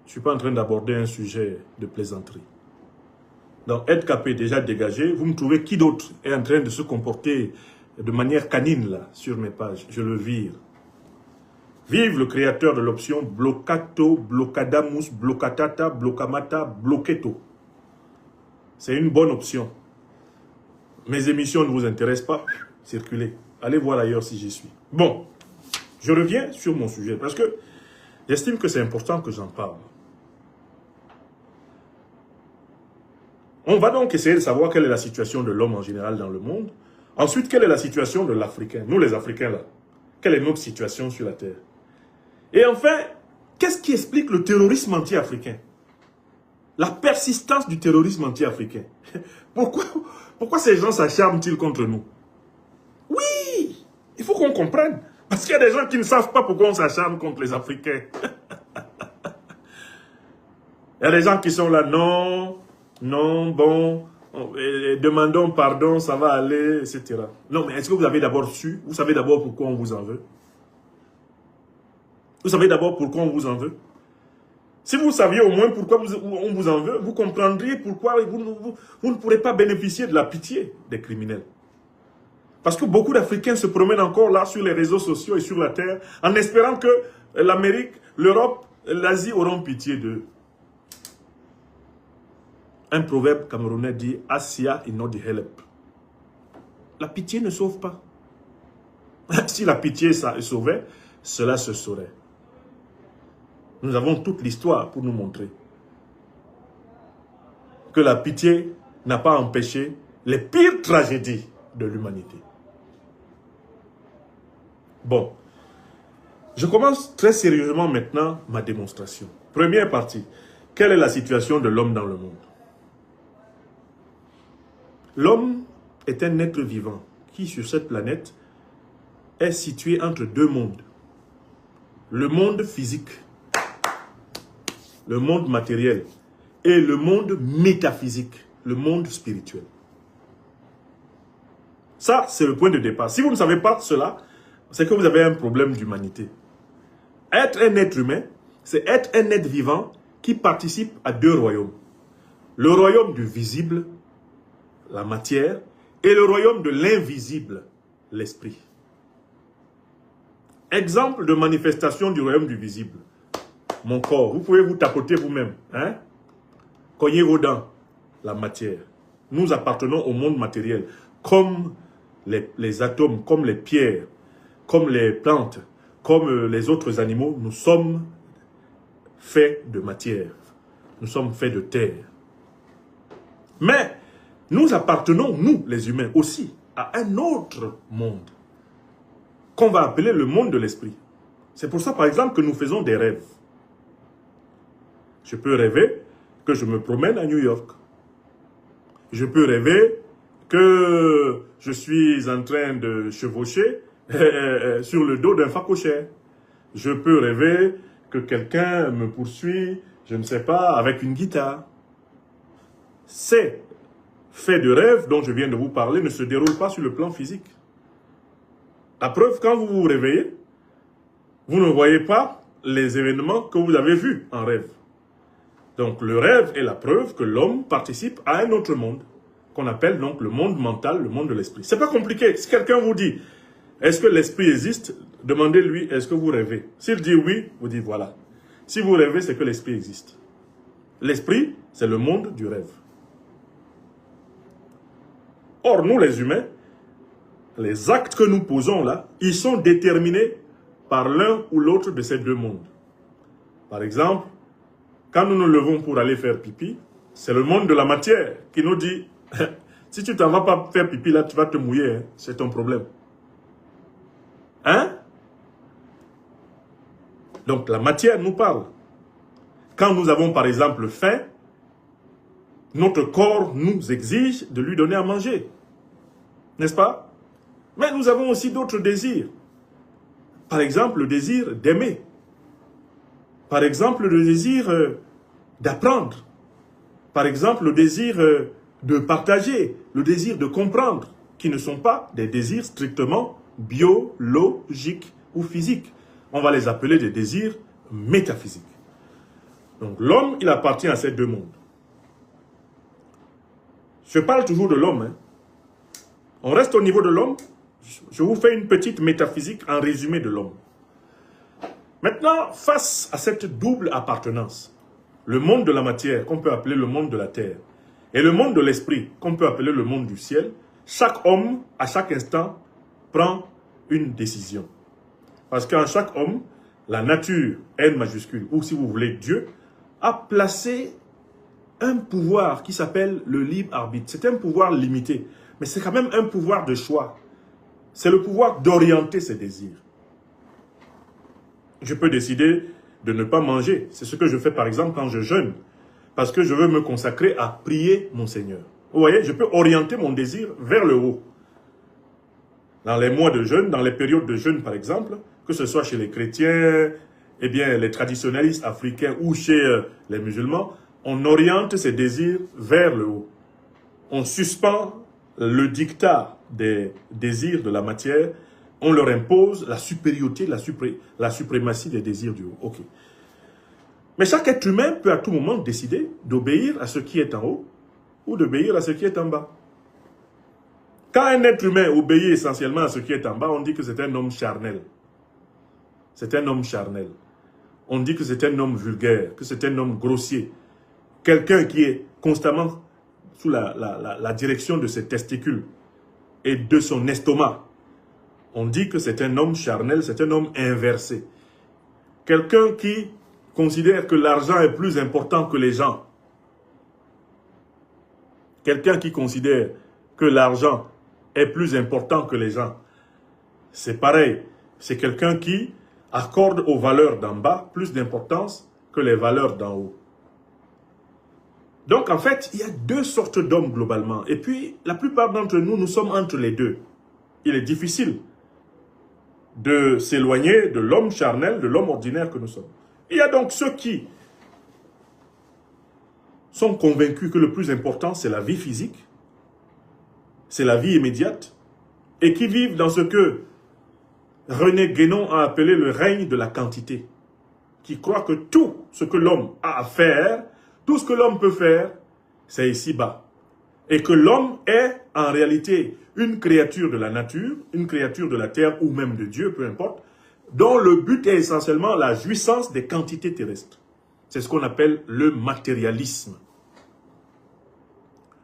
Je ne suis pas en train d'aborder un sujet de plaisanterie. Donc, Ed Capé, déjà dégagé. Vous me trouvez qui d'autre est en train de se comporter de manière canine là, sur mes pages? Je le vire. Vive le créateur de l'option Blocato, Blocadamus, Blocatata, Blocamata, Bloqueto. C'est une bonne option. Mes émissions ne vous intéressent pas? Circulez. Allez voir ailleurs si j'y suis. Bon. Je reviens sur mon sujet parce que j'estime que c'est important que j'en parle. On va donc essayer de savoir quelle est la situation de l'homme en général dans le monde. Ensuite, quelle est la situation de l'Africain, nous les Africains là. Quelle est notre situation sur la Terre? Et enfin, qu'est-ce qui explique le terrorisme anti-africain? La persistance du terrorisme anti-africain. Pourquoi ces gens s'acharnent-ils contre nous? Oui, il faut qu'on comprenne. Parce qu'il y a des gens qui ne savent pas pourquoi on s'acharne contre les Africains. Il y a des gens qui sont là, non, bon, demandons pardon, ça va aller, etc. Non, mais est-ce que vous avez d'abord su? Vous savez d'abord pourquoi on vous en veut? Vous savez d'abord pourquoi on vous en veut? Si vous saviez au moins pourquoi on vous en veut, vous comprendriez pourquoi vous ne pourrez pas bénéficier de la pitié des criminels. Parce que beaucoup d'Africains se promènent encore là sur les réseaux sociaux et sur la terre en espérant que l'Amérique, l'Europe, l'Asie auront pitié d'eux. Un proverbe camerounais dit « Asia inodi help ». La pitié ne sauve pas. Si la pitié sauvait, cela se saurait. Nous avons toute l'histoire pour nous montrer que la pitié n'a pas empêché les pires tragédies de l'humanité. Bon, je commence très sérieusement maintenant ma démonstration. Première partie, quelle est la situation de l'homme dans le monde? L'homme est un être vivant qui, sur cette planète, est situé entre deux mondes. Le monde physique le monde matériel et le monde métaphysique, le monde spirituel. Ça, c'est le point de départ. Si vous ne savez pas cela, c'est que vous avez un problème d'humanité. Être un être humain, c'est être un être vivant qui participe à deux royaumes. Le royaume du visible, la matière, et le royaume de l'invisible, l'esprit. Exemple de manifestation du royaume du visible. Mon corps, vous pouvez vous tapoter vous-même. Hein? Cognez vos dents, la matière. Nous appartenons au monde matériel, comme les atomes, comme les pierres, comme les plantes, comme les autres animaux. Nous sommes faits de matière. Nous sommes faits de terre. Mais nous appartenons, nous les humains, aussi à un autre monde qu'on va appeler le monde de l'esprit. C'est pour ça, par exemple, que nous faisons des rêves. Je peux rêver que je me promène à New York. Je peux rêver que je suis en train de chevaucher sur le dos d'un phacochère. Je peux rêver que quelqu'un me poursuit, je ne sais pas, avec une guitare. Ces faits de rêve dont je viens de vous parler ne se déroulent pas sur le plan physique. La preuve, quand vous vous réveillez, vous ne voyez pas les événements que vous avez vus en rêve. Donc le rêve est la preuve que l'homme participe à un autre monde, qu'on appelle donc le monde mental, le monde de l'esprit. C'est pas compliqué. Si quelqu'un vous dit, est-ce que l'esprit existe? Demandez-lui, est-ce que vous rêvez? S'il dit oui, vous dites voilà. Si vous rêvez, c'est que l'esprit existe. L'esprit, c'est le monde du rêve. Or, nous les humains, les actes que nous posons là, ils sont déterminés par l'un ou l'autre de ces deux mondes. Par exemple, quand nous nous levons pour aller faire pipi, c'est le monde de la matière qui nous dit, si tu t'en vas pas faire pipi là, tu vas te mouiller, hein, c'est ton problème. Hein? Donc la matière nous parle. Quand nous avons par exemple faim, notre corps nous exige de lui donner à manger. N'est-ce pas? Mais nous avons aussi d'autres désirs. Par exemple, le désir d'aimer. Par exemple, le désir d'apprendre. Par exemple, le désir de partager, le désir de comprendre, qui ne sont pas des désirs strictement biologiques ou physiques. On va les appeler des désirs métaphysiques. Donc l'homme, il appartient à ces deux mondes. Je parle toujours de l'homme. Hein. On reste au niveau de l'homme. Je vous fais une petite métaphysique en résumé de l'homme. Maintenant, face à cette double appartenance, le monde de la matière, qu'on peut appeler le monde de la terre, et le monde de l'esprit, qu'on peut appeler le monde du ciel, chaque homme, à chaque instant, prend une décision. Parce qu'en chaque homme, la nature, N majuscule, ou si vous voulez Dieu, a placé un pouvoir qui s'appelle le libre arbitre. C'est un pouvoir limité, mais c'est quand même un pouvoir de choix. C'est le pouvoir d'orienter ses désirs. Je peux décider de ne pas manger. C'est ce que je fais par exemple quand je jeûne. Parce que je veux me consacrer à prier mon Seigneur. Vous voyez, je peux orienter mon désir vers le haut. Dans les mois de jeûne, dans les périodes de jeûne par exemple, que ce soit chez les chrétiens, eh bien les traditionnalistes africains ou chez les musulmans, on oriente ses désirs vers le haut. On suspend le dictat des désirs de la matière, on leur impose la supériorité, la suprématie des désirs du haut. Ok. Mais chaque être humain peut à tout moment décider d'obéir à ce qui est en haut ou d'obéir à ce qui est en bas. Quand un être humain obéit essentiellement à ce qui est en bas, on dit que c'est un homme charnel. C'est un homme charnel. On dit que c'est un homme vulgaire, que c'est un homme grossier. Quelqu'un qui est constamment sous la direction de ses testicules et de son estomac. On dit que c'est un homme charnel, c'est un homme inversé. Quelqu'un qui considère que l'argent est plus important que les gens. Quelqu'un qui considère que l'argent est plus important que les gens. C'est pareil. C'est quelqu'un qui accorde aux valeurs d'en bas plus d'importance que les valeurs d'en haut. Donc en fait, il y a deux sortes d'hommes globalement. Et puis, la plupart d'entre nous, nous sommes entre les deux. Il est difficile de s'éloigner de l'homme charnel, de l'homme ordinaire que nous sommes. Il y a donc ceux qui sont convaincus que le plus important, c'est la vie physique, c'est la vie immédiate, et qui vivent dans ce que René Guénon a appelé le règne de la quantité, qui croient que tout ce que l'homme a à faire, tout ce que l'homme peut faire, c'est ici-bas. Et que l'homme est en réalité une créature de la nature, une créature de la terre ou même de Dieu, peu importe, dont le but est essentiellement la jouissance des quantités terrestres. C'est ce qu'on appelle le matérialisme.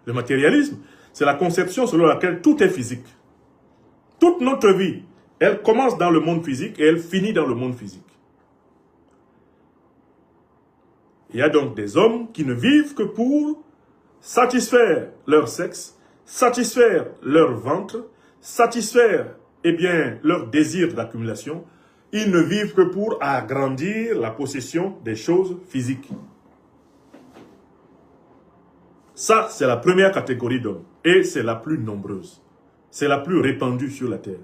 Le matérialisme, c'est la conception selon laquelle tout est physique. Toute notre vie, elle commence dans le monde physique et elle finit dans le monde physique. Il y a donc des hommes qui ne vivent que pour satisfaire leur sexe, satisfaire leur ventre, satisfaire, eh bien, leur désir d'accumulation. Ils ne vivent que pour agrandir la possession des choses physiques. Ça, c'est la première catégorie d'hommes. Et c'est la plus nombreuse. C'est la plus répandue sur la terre.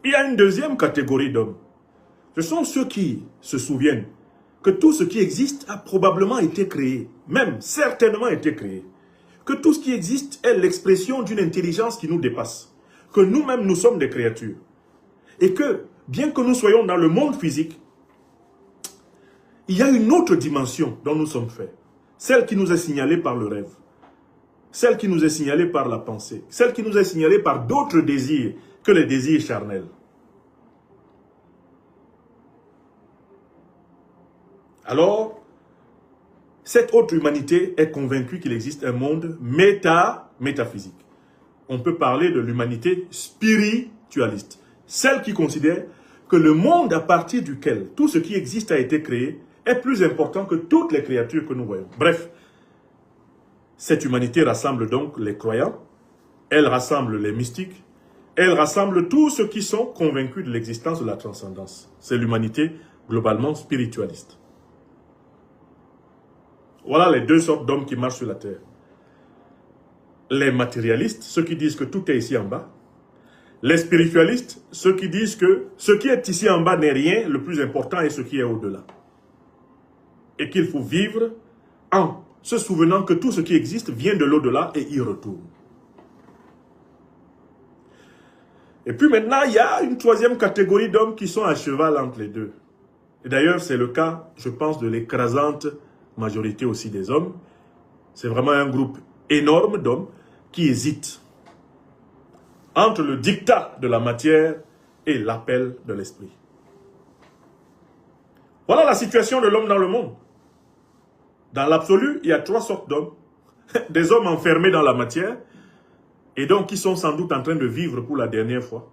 Il y a une deuxième catégorie d'hommes. Ce sont ceux qui se souviennent que tout ce qui existe a probablement été créé, même certainement été créé. Que tout ce qui existe est l'expression d'une intelligence qui nous dépasse. Que nous-mêmes, nous sommes des créatures. Et que, bien que nous soyons dans le monde physique, il y a une autre dimension dont nous sommes faits. Celle qui nous est signalée par le rêve. Celle qui nous est signalée par la pensée. Celle qui nous est signalée par d'autres désirs que les désirs charnels. Alors, cette autre humanité est convaincue qu'il existe un monde métaphysique. On peut parler de l'humanité spiritualiste. Celle qui considère que le monde à partir duquel tout ce qui existe a été créé est plus important que toutes les créatures que nous voyons. Bref, cette humanité rassemble donc les croyants, elle rassemble les mystiques, elle rassemble tous ceux qui sont convaincus de l'existence de la transcendance. C'est l'humanité globalement spiritualiste. Voilà les deux sortes d'hommes qui marchent sur la terre. Les matérialistes, ceux qui disent que tout est ici en bas. Les spiritualistes, ceux qui disent que ce qui est ici en bas n'est rien, le plus important est ce qui est au-delà. Et qu'il faut vivre en se souvenant que tout ce qui existe vient de l'au-delà et y retourne. Et puis maintenant, il y a une troisième catégorie d'hommes qui sont à cheval entre les deux. Et d'ailleurs, c'est le cas, je pense, de l'écrasante majorité aussi des hommes. C'est vraiment un groupe énorme d'hommes qui hésitent entre le dictat de la matière et l'appel de l'esprit. Voilà la situation de l'homme dans le monde. Dans l'absolu, il y a trois sortes d'hommes. Des hommes enfermés dans la matière et donc qui sont sans doute en train de vivre pour la dernière fois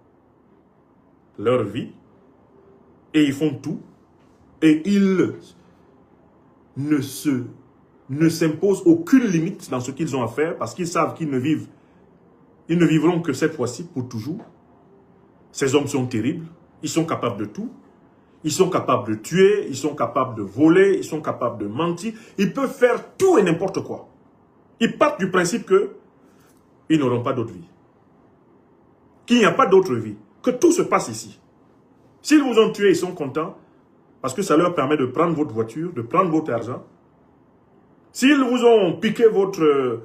leur vie. Et ils font tout. Et ils ne s'imposent aucune limite dans ce qu'ils ont à faire parce qu'ils savent qu'ils ne vivront que cette fois-ci pour toujours. Ces hommes sont terribles. Ils sont capables de tout. Ils sont capables de tuer, ils sont capables de voler, ils sont capables de mentir. Ils peuvent faire tout et n'importe quoi. Ils partent du principe qu'ils n'auront pas d'autre vie. Qu'il n'y a pas d'autre vie. Que tout se passe ici. S'ils vous ont tué, ils sont contents parce que ça leur permet de prendre votre voiture, de prendre votre argent. S'ils vous ont piqué votre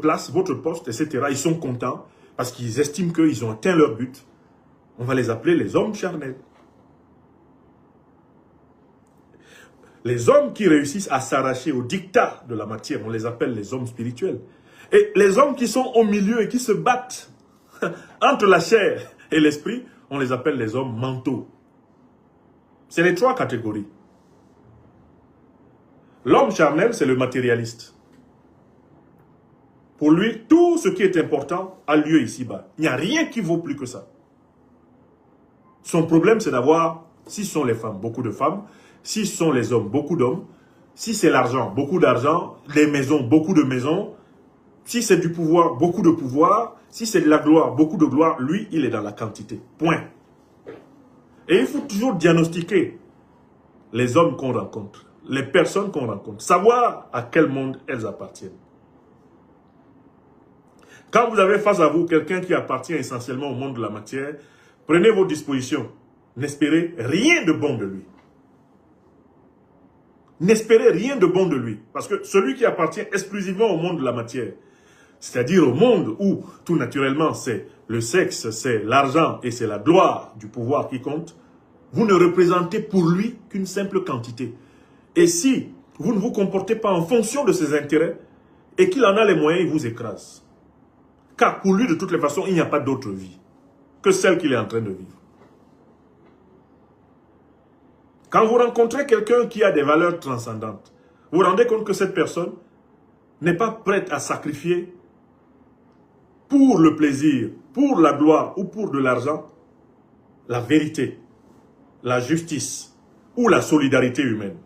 place, votre poste, etc., ils sont contents parce qu'ils estiment qu'ils ont atteint leur but. On va les appeler les hommes charnels. Les hommes qui réussissent à s'arracher au dictat de la matière, on les appelle les hommes spirituels. Et les hommes qui sont au milieu et qui se battent entre la chair et l'esprit, on les appelle les hommes mentaux. C'est les trois catégories. L'homme charnel, c'est le matérialiste. Pour lui, tout ce qui est important a lieu ici-bas. Il n'y a rien qui vaut plus que ça. Son problème, c'est d'avoir, si ce sont les femmes, beaucoup de femmes, si ce sont les hommes, beaucoup d'hommes, si c'est l'argent, beaucoup d'argent, les maisons, beaucoup de maisons, si c'est du pouvoir, beaucoup de pouvoir, si c'est de la gloire, beaucoup de gloire, lui, il est dans la quantité. Point. Et il faut toujours diagnostiquer les hommes qu'on rencontre, les personnes qu'on rencontre, savoir à quel monde elles appartiennent. Quand vous avez face à vous quelqu'un qui appartient essentiellement au monde de la matière, prenez vos dispositions. N'espérez rien de bon de lui. N'espérez rien de bon de lui. Parce que celui qui appartient exclusivement au monde de la matière, c'est-à-dire au monde où tout naturellement c'est le sexe, c'est l'argent et c'est la gloire du pouvoir qui compte, vous ne représentez pour lui qu'une simple quantité. Et si vous ne vous comportez pas en fonction de ses intérêts et qu'il en a les moyens, il vous écrase. Car pour lui, de toutes les façons, il n'y a pas d'autre vie que celle qu'il est en train de vivre. Quand vous rencontrez quelqu'un qui a des valeurs transcendantes, vous vous rendez compte que cette personne n'est pas prête à sacrifier pour le plaisir, pour la gloire ou pour de l'argent, la vérité, la justice ou la solidarité humaine.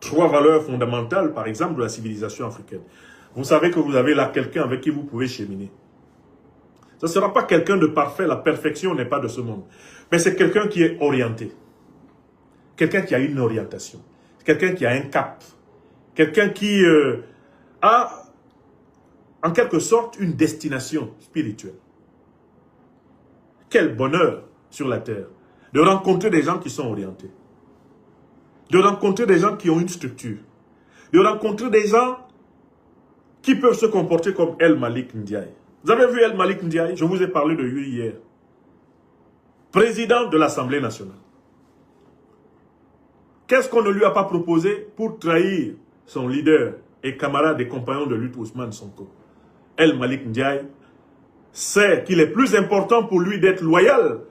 3 valeurs fondamentales, par exemple, de la civilisation africaine. Vous savez que vous avez là quelqu'un avec qui vous pouvez cheminer. Ce ne sera pas quelqu'un de parfait, la perfection n'est pas de ce monde. Mais c'est quelqu'un qui est orienté. Quelqu'un qui a une orientation. Quelqu'un qui a un cap. Quelqu'un qui a, en quelque sorte, une destination spirituelle. Quel bonheur sur la terre de rencontrer des gens qui sont orientés. De rencontrer des gens qui ont une structure. De rencontrer des gens qui peuvent se comporter comme El Malik Ndiaye. Vous avez vu El Malik Ndiaye? Je vous ai parlé de lui hier. Président de l'Assemblée nationale. Qu'est-ce qu'on ne lui a pas proposé pour trahir son leader et camarade et compagnon de lutte Ousmane Sonko? El Malik Ndiaye sait qu'il est plus important pour lui d'être loyal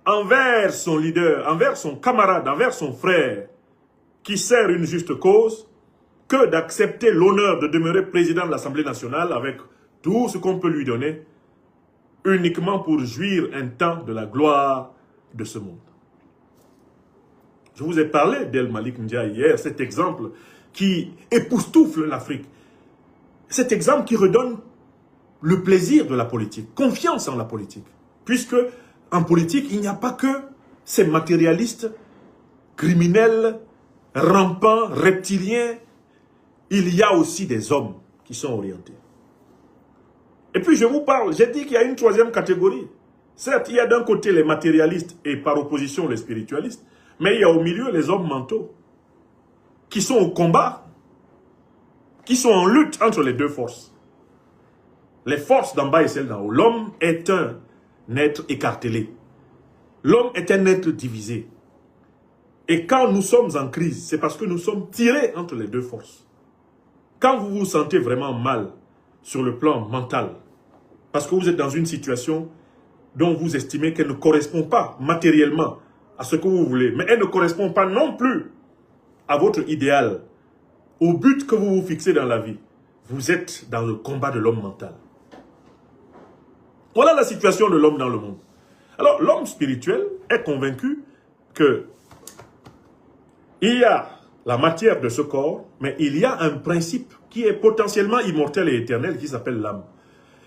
envers son leader, envers son camarade, envers son frère, qui sert une juste cause, que d'accepter l'honneur de demeurer président de l'Assemblée nationale avec tout ce qu'on peut lui donner, uniquement pour jouir un temps de la gloire de ce monde. Je vous ai parlé d'El Malik Ndiaye hier, cet exemple qui époustoufle l'Afrique. Cet exemple qui redonne le plaisir de la politique, confiance en la politique. Puisque en politique, il n'y a pas que ces matérialistes, criminels, rampants, reptiliens. Il y a aussi des hommes qui sont orientés. Et puis je vous parle, j'ai dit qu'il y a une 3e catégorie. Certes, il y a d'un côté les matérialistes et par opposition les spiritualistes, mais il y a au milieu les hommes mentaux qui sont au combat, qui sont en lutte entre les deux forces. Les forces d'en bas et celles d'en haut. L'homme est un être écartelé. L'homme est un être divisé. Et quand nous sommes en crise, c'est parce que nous sommes tirés entre les deux forces. Quand vous vous sentez vraiment mal sur le plan mental, parce que vous êtes dans une situation dont vous estimez qu'elle ne correspond pas matériellement à ce que vous voulez, mais elle ne correspond pas non plus à votre idéal, au but que vous vous fixez dans la vie, vous êtes dans le combat de l'homme mental. Voilà la situation de l'homme dans le monde. Alors, l'homme spirituel est convaincu que il y a la matière de ce corps, mais il y a un principe qui est potentiellement immortel et éternel qui s'appelle l'âme.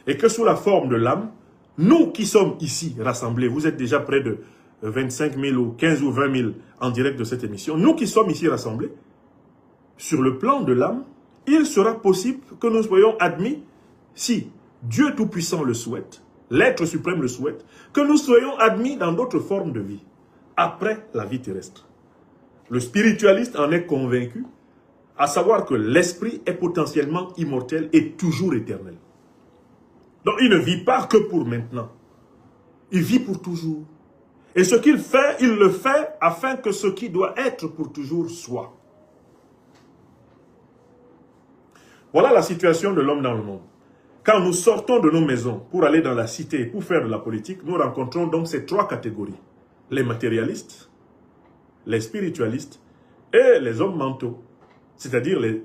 Et que sous la forme de l'âme, nous qui sommes ici rassemblés, vous êtes déjà près de 25 000 ou 15 ou 20 000 en direct de cette émission, nous qui sommes ici rassemblés, sur le plan de l'âme, il sera possible que nous soyons admis, si Dieu Tout-Puissant le souhaite, l'être suprême le souhaite, que nous soyons admis dans d'autres formes de vie, après la vie terrestre. Le spiritualiste en est convaincu, à savoir que l'esprit est potentiellement immortel et toujours éternel. Donc il ne vit pas que pour maintenant. Il vit pour toujours. Et ce qu'il fait, il le fait afin que ce qui doit être pour toujours soit. Voilà la situation de l'homme dans le monde. Quand nous sortons de nos maisons pour aller dans la cité, pour faire de la politique, nous rencontrons donc ces 3 catégories. Les matérialistes, les spiritualistes et les hommes mentaux, c'est-à-dire les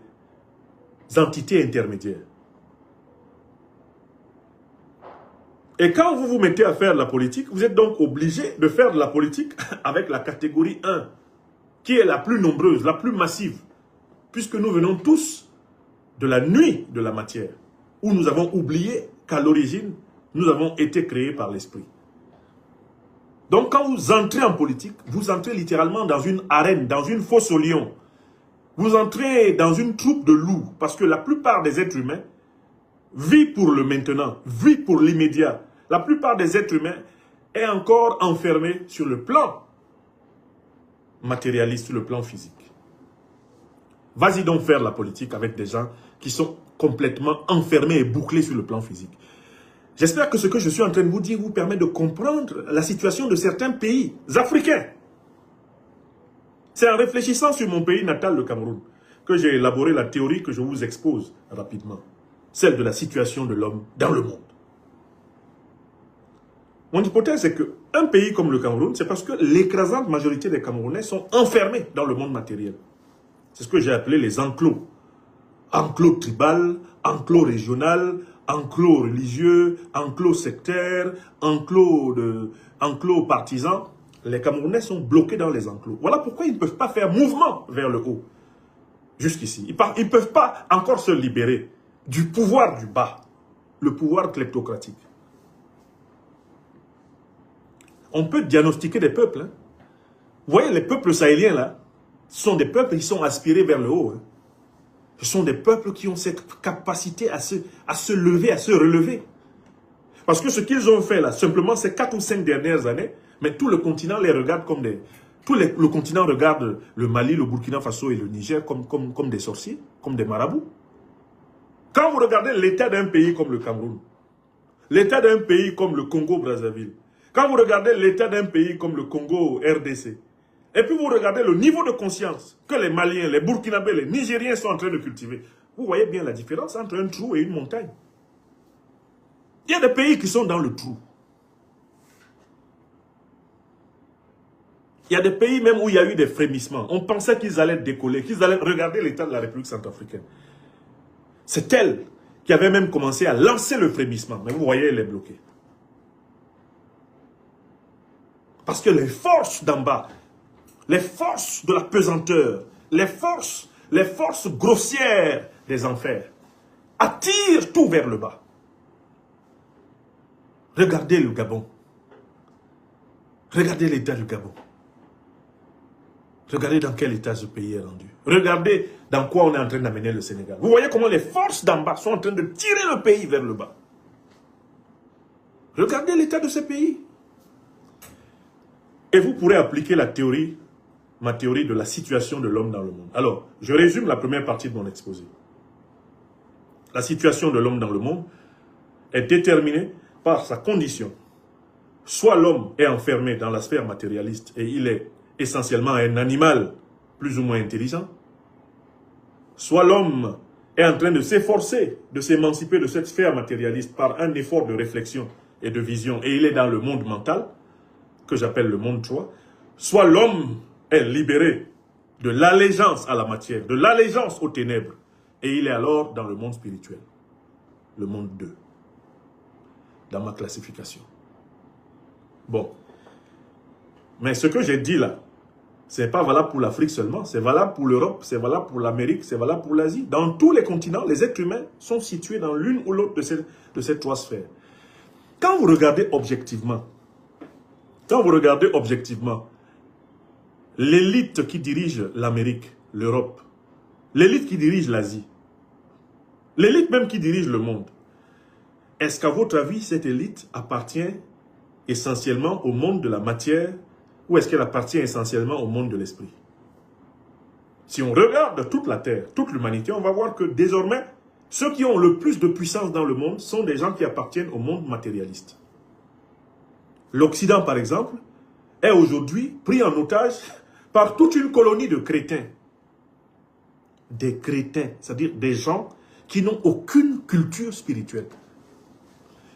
entités intermédiaires. Et quand vous vous mettez à faire de la politique, vous êtes donc obligé de faire de la politique avec la catégorie 1, qui est la plus nombreuse, la plus massive, puisque nous venons tous de la nuit de la matière, où nous avons oublié qu'à l'origine, nous avons été créés par l'esprit. Donc quand vous entrez en politique, vous entrez littéralement dans une arène, dans une fosse aux lions. Vous entrez dans une troupe de loups, parce que la plupart des êtres humains vivent pour le maintenant, vivent pour l'immédiat. La plupart des êtres humains est encore enfermé sur le plan matérialiste, sur le plan physique. Vas-y donc faire la politique avec des gens qui sont complètement enfermés et bouclés sur le plan physique. J'espère que ce que je suis en train de vous dire vous permet de comprendre la situation de certains pays africains. C'est en réfléchissant sur mon pays natal, le Cameroun, que j'ai élaboré la théorie que je vous expose rapidement. Celle de la situation de l'homme dans le monde. Mon hypothèse est qu'un pays comme le Cameroun, c'est parce que l'écrasante majorité des Camerounais sont enfermés dans le monde matériel. C'est ce que j'ai appelé les enclos. Enclos tribal, enclos régional, enclos religieux, enclos sectaires, enclos partisans. Les Camerounais sont bloqués dans les enclos. Voilà pourquoi ils ne peuvent pas faire mouvement vers le haut. Jusqu'ici. Ils ne peuvent pas encore se libérer du pouvoir du bas. Le pouvoir kleptocratique. On peut diagnostiquer des peuples. Hein. Vous voyez, les peuples sahéliens, là, ce sont des peuples qui sont aspirés vers le haut. Hein. Ce sont des peuples qui ont cette capacité à se lever, à se relever. Parce que ce qu'ils ont fait, là, simplement, ces 4 ou 5 dernières années, mais tout le continent les regarde comme des... Le continent regarde le Mali, le Burkina Faso et le Niger comme des sorciers, comme des marabouts. Quand vous regardez l'état d'un pays comme le Cameroun, l'état d'un pays comme le Congo-Brazzaville, quand vous regardez l'état d'un pays comme le Congo-RDC, et puis vous regardez le niveau de conscience que les Maliens, les Burkinabés, les Nigériens sont en train de cultiver, vous voyez bien la différence entre un trou et une montagne. Il y a des pays qui sont dans le trou. Il y a des pays même où il y a eu des frémissements. On pensait qu'ils allaient décoller, qu'ils allaient regarder l'état de la République centrafricaine. C'est elle qui avait même commencé à lancer le frémissement. Mais vous voyez, elle est bloquée. Parce que les forces d'en bas, les forces de la pesanteur, les forces grossières des enfers, attirent tout vers le bas. Regardez le Gabon. Regardez l'état du Gabon. Regardez dans quel état ce pays est rendu. Regardez dans quoi on est en train d'amener le Sénégal. Vous voyez comment les forces d'en bas sont en train de tirer le pays vers le bas. Regardez l'état de ce pays. Et vous pourrez appliquer la théorie, ma théorie de la situation de l'homme dans le monde. Alors, je résume la première partie de mon exposé. La situation de l'homme dans le monde est déterminée par sa condition. Soit l'homme est enfermé dans la sphère matérialiste et il est essentiellement un animal plus ou moins intelligent, soit l'homme est en train de s'efforcer de s'émanciper de cette sphère matérialiste par un effort de réflexion et de vision, et il est dans le monde mental, que j'appelle le monde 3, soit l'homme est libéré de l'allégeance à la matière, de l'allégeance aux ténèbres, et il est alors dans le monde spirituel, le monde 2, dans ma classification. Bon, mais ce que j'ai dit là, ce n'est pas valable pour l'Afrique seulement, c'est valable pour l'Europe, c'est valable pour l'Amérique, c'est valable pour l'Asie. Dans tous les continents, les êtres humains sont situés dans l'une ou l'autre de ces 3 sphères. Quand vous regardez objectivement, l'élite qui dirige l'Amérique, l'Europe, l'élite qui dirige l'Asie, l'élite même qui dirige le monde, est-ce qu'à votre avis, cette élite appartient essentiellement au monde de la matière ou est-ce qu'elle appartient essentiellement au monde de l'esprit? Si on regarde toute la Terre, toute l'humanité, on va voir que désormais, ceux qui ont le plus de puissance dans le monde sont des gens qui appartiennent au monde matérialiste. L'Occident, par exemple, est aujourd'hui pris en otage par toute une colonie de crétins. Des crétins, c'est-à-dire des gens qui n'ont aucune culture spirituelle.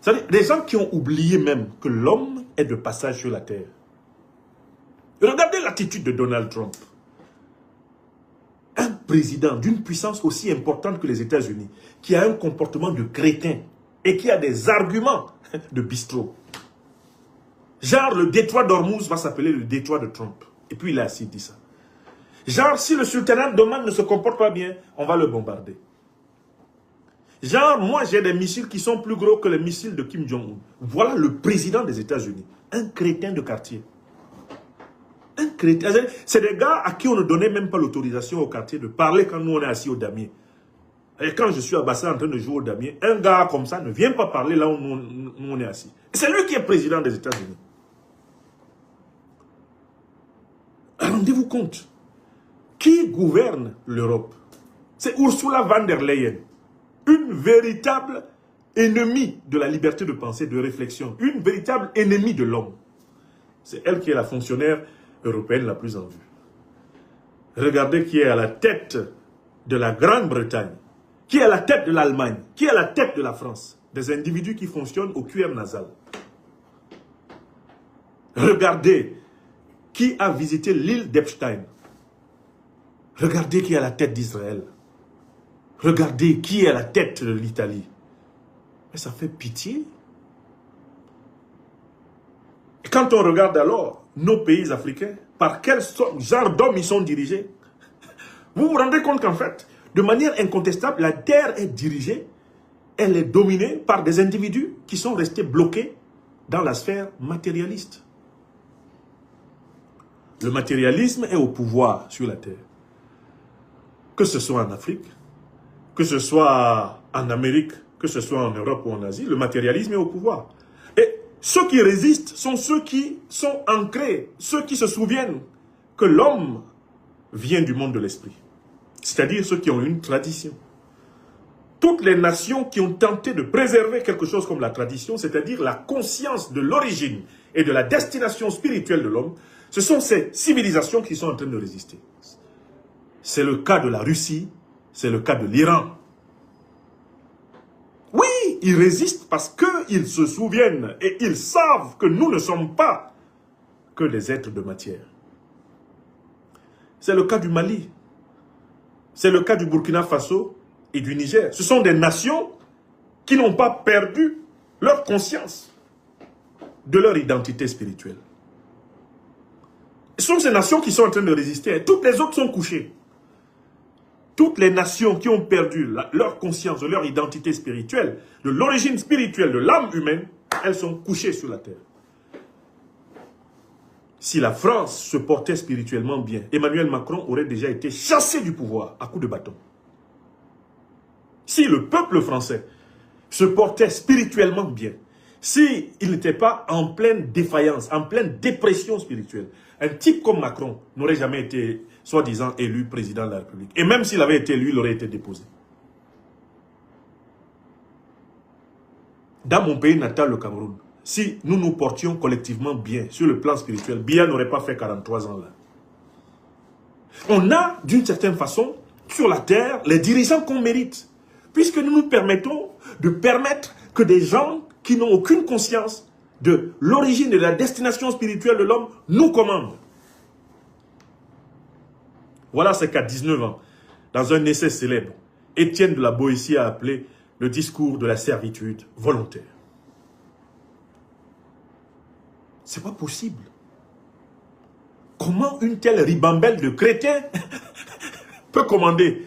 C'est-à-dire des gens qui ont oublié même que l'homme est de passage sur la terre. Regardez l'attitude de Donald Trump. Un président d'une puissance aussi importante que les États-Unis, qui a un comportement de crétin et qui a des arguments de bistrot. Genre, le détroit d'Ormuz va s'appeler le détroit de Trump. Et puis il a assis dit ça. Genre, si le sultanat d'Oman ne se comporte pas bien, on va le bombarder. Genre, moi j'ai des missiles qui sont plus gros que les missiles de Kim Jong-un. Voilà le président des États-Unis. Un crétin de quartier. Un crétin. C'est des gars à qui on ne donnait même pas l'autorisation au quartier de parler quand nous on est assis au damier. Et quand je suis à Bassa en train de jouer au damier, un gars comme ça ne vient pas parler là où nous on est assis. C'est lui qui est président des États-Unis. Rendez-vous compte. Qui gouverne l'Europe? C'est Ursula von der Leyen, une véritable ennemie de la liberté de pensée, de réflexion, une véritable ennemie de l'homme. C'est elle qui est la fonctionnaire européenne la plus en vue. Regardez qui est à la tête de la Grande-Bretagne, qui est à la tête de l'Allemagne, qui est à la tête de la France. Des individus qui fonctionnent au cuir nasal. Regardez qui a visité l'île d'Epstein. Regardez qui est à la tête d'Israël. Regardez qui est à la tête de l'Italie. Mais ça fait pitié. Et quand on regarde alors nos pays africains, par quel genre d'hommes ils sont dirigés, vous vous rendez compte qu'en fait, de manière incontestable, la terre est dirigée, elle est dominée par des individus qui sont restés bloqués dans la sphère matérialiste. Le matérialisme est au pouvoir sur la terre. Que ce soit en Afrique, que ce soit en Amérique, que ce soit en Europe ou en Asie, le matérialisme est au pouvoir. Et ceux qui résistent sont ceux qui sont ancrés, ceux qui se souviennent que l'homme vient du monde de l'esprit. C'est-à-dire ceux qui ont une tradition. Toutes les nations qui ont tenté de préserver quelque chose comme la tradition, c'est-à-dire la conscience de l'origine et de la destination spirituelle de l'homme, ce sont ces civilisations qui sont en train de résister. C'est le cas de la Russie, c'est le cas de l'Iran. Oui, ils résistent parce qu'ils se souviennent et ils savent que nous ne sommes pas que des êtres de matière. C'est le cas du Mali. C'est le cas du Burkina Faso et du Niger. Ce sont des nations qui n'ont pas perdu leur conscience de leur identité spirituelle. Ce sont ces nations qui sont en train de résister. Toutes les autres sont couchées. Toutes les nations qui ont perdu leur conscience de leur identité spirituelle, de l'origine spirituelle de l'âme humaine, elles sont couchées sur la terre. Si la France se portait spirituellement bien, Emmanuel Macron aurait déjà été chassé du pouvoir à coups de bâton. Si le peuple français se portait spirituellement bien, s'il n'était pas en pleine défaillance, en pleine dépression spirituelle, un type comme Macron n'aurait jamais été, soi-disant, élu président de la République. Et même s'il avait été élu, il aurait été déposé. Dans mon pays natal, le Cameroun, si nous nous portions collectivement bien sur le plan spirituel, Biya n'aurait pas fait 43 ans là. On a, d'une certaine façon, sur la terre, les dirigeants qu'on mérite. Puisque nous nous permettons de permettre que des gens qui n'ont aucune conscience de l'origine et de la destination spirituelle de l'homme nous commandent. Voilà ce qu'à 19 ans, dans un essai célèbre, Étienne de la Boétie a appelé le discours de la servitude volontaire. C'est pas possible. Comment une telle ribambelle de chrétiens peut commander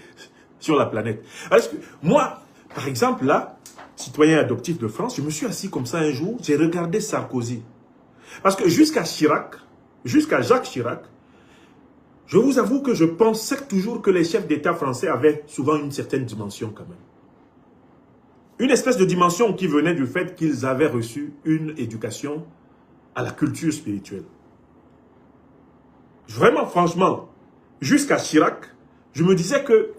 sur la planète? Parce que moi, par exemple, là, citoyen adoptif de France, je me suis assis comme ça un jour, j'ai regardé Sarkozy. Parce que jusqu'à Chirac, jusqu'à Jacques Chirac, je vous avoue que je pensais toujours que les chefs d'État français avaient souvent une certaine dimension quand même. Une espèce de dimension qui venait du fait qu'ils avaient reçu une éducation à la culture spirituelle. Vraiment, franchement, jusqu'à Chirac, je me disais que,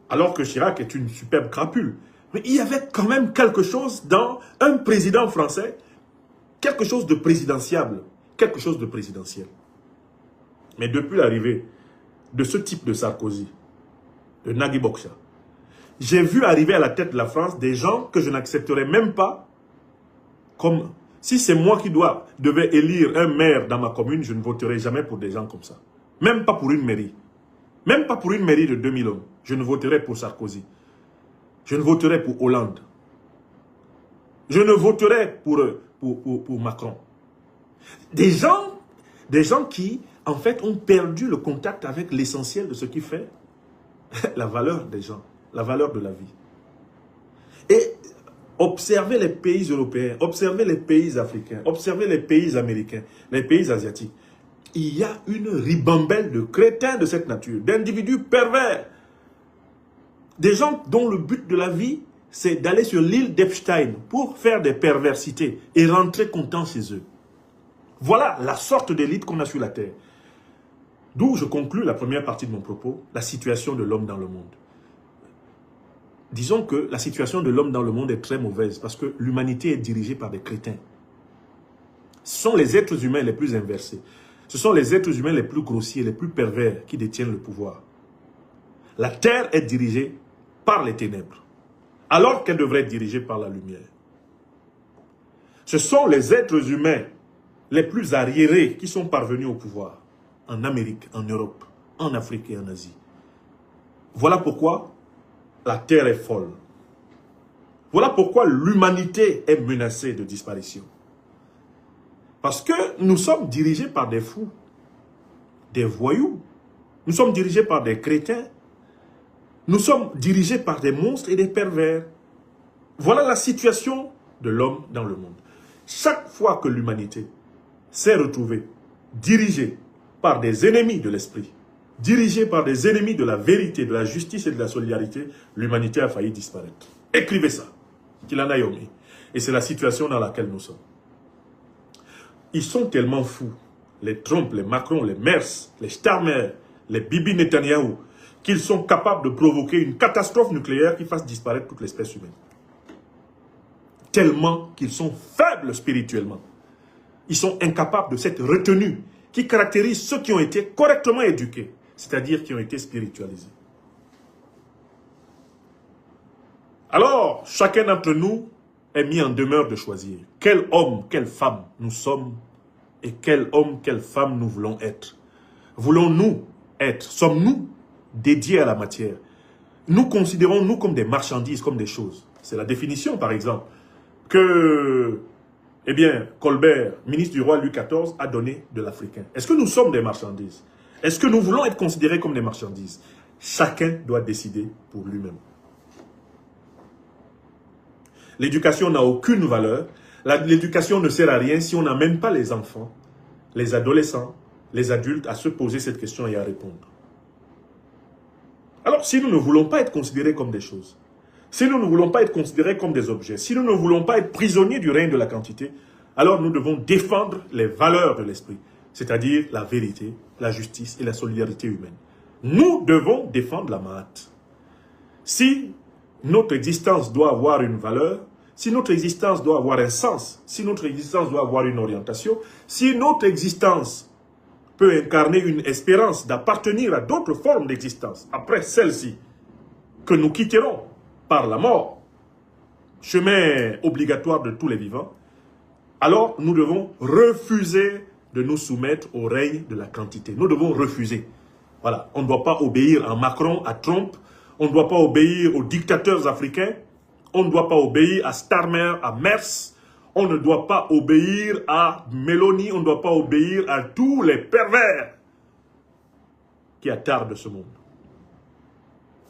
alors que Chirac est une superbe crapule, mais il y avait quand même quelque chose dans un président français, quelque chose de présidentiable, quelque chose de présidentiel. Mais depuis l'arrivée de ce type de Sarkozy, de Nagui Bokcha, j'ai vu arriver à la tête de la France des gens que je n'accepterais même pas comme... Si c'est moi qui devais élire un maire dans ma commune, je ne voterai jamais pour des gens comme ça. Même pas pour une mairie. Même pas pour une mairie de 2000 hommes. Je ne voterai pour Sarkozy. Je ne voterai pour Hollande. Je ne voterai pour Macron. Des gens qui, en fait, ont perdu le contact avec l'essentiel de ce qui fait la valeur des gens, la valeur de la vie. Et observez les pays européens, observez les pays africains, observez les pays américains, les pays asiatiques. Il y a une ribambelle de crétins de cette nature, d'individus pervers. Des gens dont le but de la vie, c'est d'aller sur l'île d'Epstein pour faire des perversités et rentrer content chez eux. Voilà la sorte d'élite qu'on a sur la terre. D'où je conclus la première partie de mon propos, la situation de l'homme dans le monde. disons que la situation de l'homme dans le monde est très mauvaise parce que l'humanité est dirigée par des crétins. Ce sont les êtres humains les plus inversés. Ce sont les êtres humains les plus grossiers, les plus pervers qui détiennent le pouvoir. La terre est dirigée par les ténèbres, alors qu'elle devrait être dirigée par la lumière. Ce sont les êtres humains les plus arriérés qui sont parvenus au pouvoir, en Amérique, en Europe, en Afrique et en Asie. Voilà pourquoi la terre est folle. Voilà pourquoi l'humanité est menacée de disparition. Parce que nous sommes dirigés par des fous, des voyous. Nous sommes dirigés par des crétins. Nous sommes dirigés par des monstres et des pervers. Voilà la situation de l'homme dans le monde. Chaque fois que l'humanité s'est retrouvée dirigée par des ennemis de l'esprit, dirigée par des ennemis de la vérité, de la justice et de la solidarité, l'humanité a failli disparaître. Écrivez ça, qu'il en aille au mieux. Et c'est la situation dans laquelle nous sommes. Ils sont tellement fous, les Trump, les Macron, les Merz, les Starmer, les Bibi Netanyahu, qu'ils sont capables de provoquer une catastrophe nucléaire qui fasse disparaître toute l'espèce humaine. Tellement qu'ils sont faibles spirituellement. Ils sont incapables de cette retenue qui caractérise ceux qui ont été correctement éduqués, c'est-à-dire qui ont été spiritualisés. Alors, chacun d'entre nous est mis en demeure de choisir quel homme, quelle femme nous sommes et quel homme, quelle femme nous voulons être. Voulons-nous être, sommes-nous dédiés à la matière? Nous considérons-nous comme des marchandises, comme des choses? C'est la définition, par exemple, que, eh bien, Colbert, ministre du roi Louis XIV, a donné de l'Africain. Est-ce que nous sommes des marchandises? Est-ce que nous voulons être considérés comme des marchandises? Chacun doit décider pour lui-même. L'éducation n'a aucune valeur. L'éducation ne sert à rien si on n'amène pas les enfants, les adolescents, les adultes à se poser cette question et à répondre. Alors, si nous ne voulons pas être considérés comme des choses, si nous ne voulons pas être considérés comme des objets, si nous ne voulons pas être prisonniers du règne de la quantité, alors nous devons défendre les valeurs de l'esprit, c'est-à-dire la vérité, la justice et la solidarité humaine. Nous devons défendre la Mahat. Si notre existence doit avoir une valeur, si notre existence doit avoir un sens, si notre existence doit avoir une orientation, si notre existence peut incarner une espérance d'appartenir à d'autres formes d'existence, après celle-ci, que nous quitterons par la mort, chemin obligatoire de tous les vivants, alors nous devons refuser de nous soumettre au règne de la quantité. Nous devons refuser. Voilà, on ne doit pas obéir à Macron, à Trump, on ne doit pas obéir aux dictateurs africains, on ne doit pas obéir à Starmer, à Merz, on ne doit pas obéir à Meloni, on ne doit pas obéir à tous les pervers qui attardent ce monde.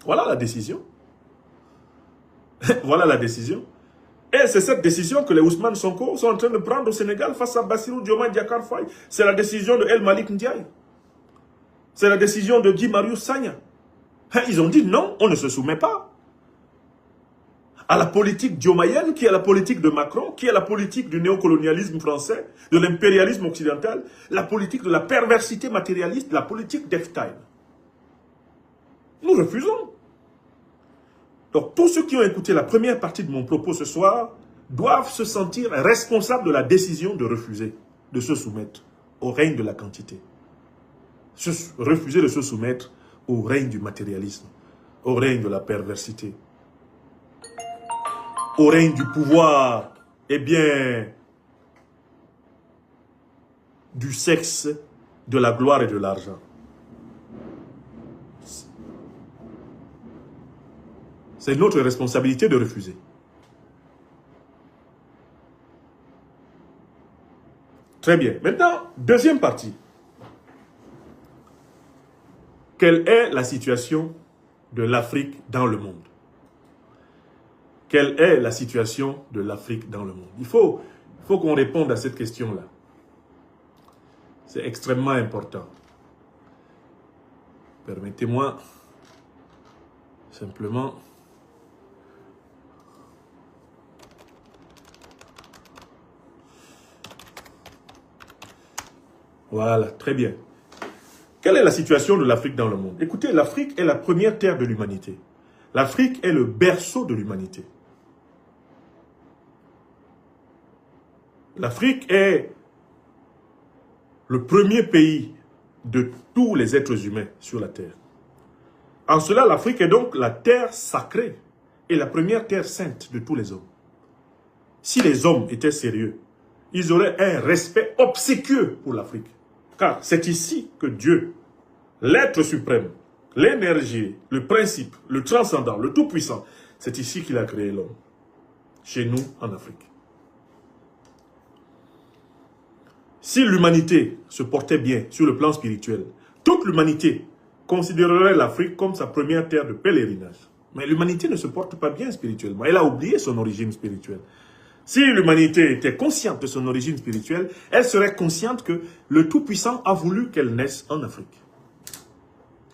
Voilà la décision. Voilà la décision. Et c'est cette décision que les Ousmane Sonko sont en train de prendre au Sénégal face à Bassirou Diomaye Diakhar Faye. C'est la décision de El Malik Ndiaye. C'est la décision de Guy Marius Sagna. Ils ont dit non, on ne se soumet pas à la politique diomayenne, qui est la politique de Macron, qui est la politique du néocolonialisme français, de l'impérialisme occidental, la politique de la perversité matérialiste, la politique d'Epstein. Nous refusons. Donc tous ceux qui ont écouté la première partie de mon propos ce soir doivent se sentir responsables de la décision de refuser de se soumettre au règne de la quantité. Refuser de se soumettre au règne du matérialisme, au règne de la perversité, au règne du pouvoir, eh bien, du sexe, de la gloire et de l'argent. C'est notre responsabilité de refuser. Très bien. Maintenant, deuxième partie. Quelle est la situation de l'Afrique dans le monde? Quelle est la situation de l'Afrique dans le monde? Il faut qu'on réponde à cette question-là. C'est extrêmement important. Permettez-moi simplement... Voilà, très bien. Quelle est la situation de l'Afrique dans le monde? Écoutez, l'Afrique est la première terre de l'humanité. L'Afrique est le berceau de l'humanité. L'Afrique est le premier pays de tous les êtres humains sur la terre. En cela, l'Afrique est donc la terre sacrée et la première terre sainte de tous les hommes. Si les hommes étaient sérieux, ils auraient un respect obséquieux pour l'Afrique. Car c'est ici que Dieu, l'être suprême, l'énergie, le principe, le transcendant, le tout-puissant, c'est ici qu'il a créé l'homme. Chez nous, en Afrique. Si l'humanité se portait bien sur le plan spirituel, toute l'humanité considérerait l'Afrique comme sa première terre de pèlerinage. Mais l'humanité ne se porte pas bien spirituellement. Elle a oublié son origine spirituelle. Si l'humanité était consciente de son origine spirituelle, elle serait consciente que le Tout-Puissant a voulu qu'elle naisse en Afrique.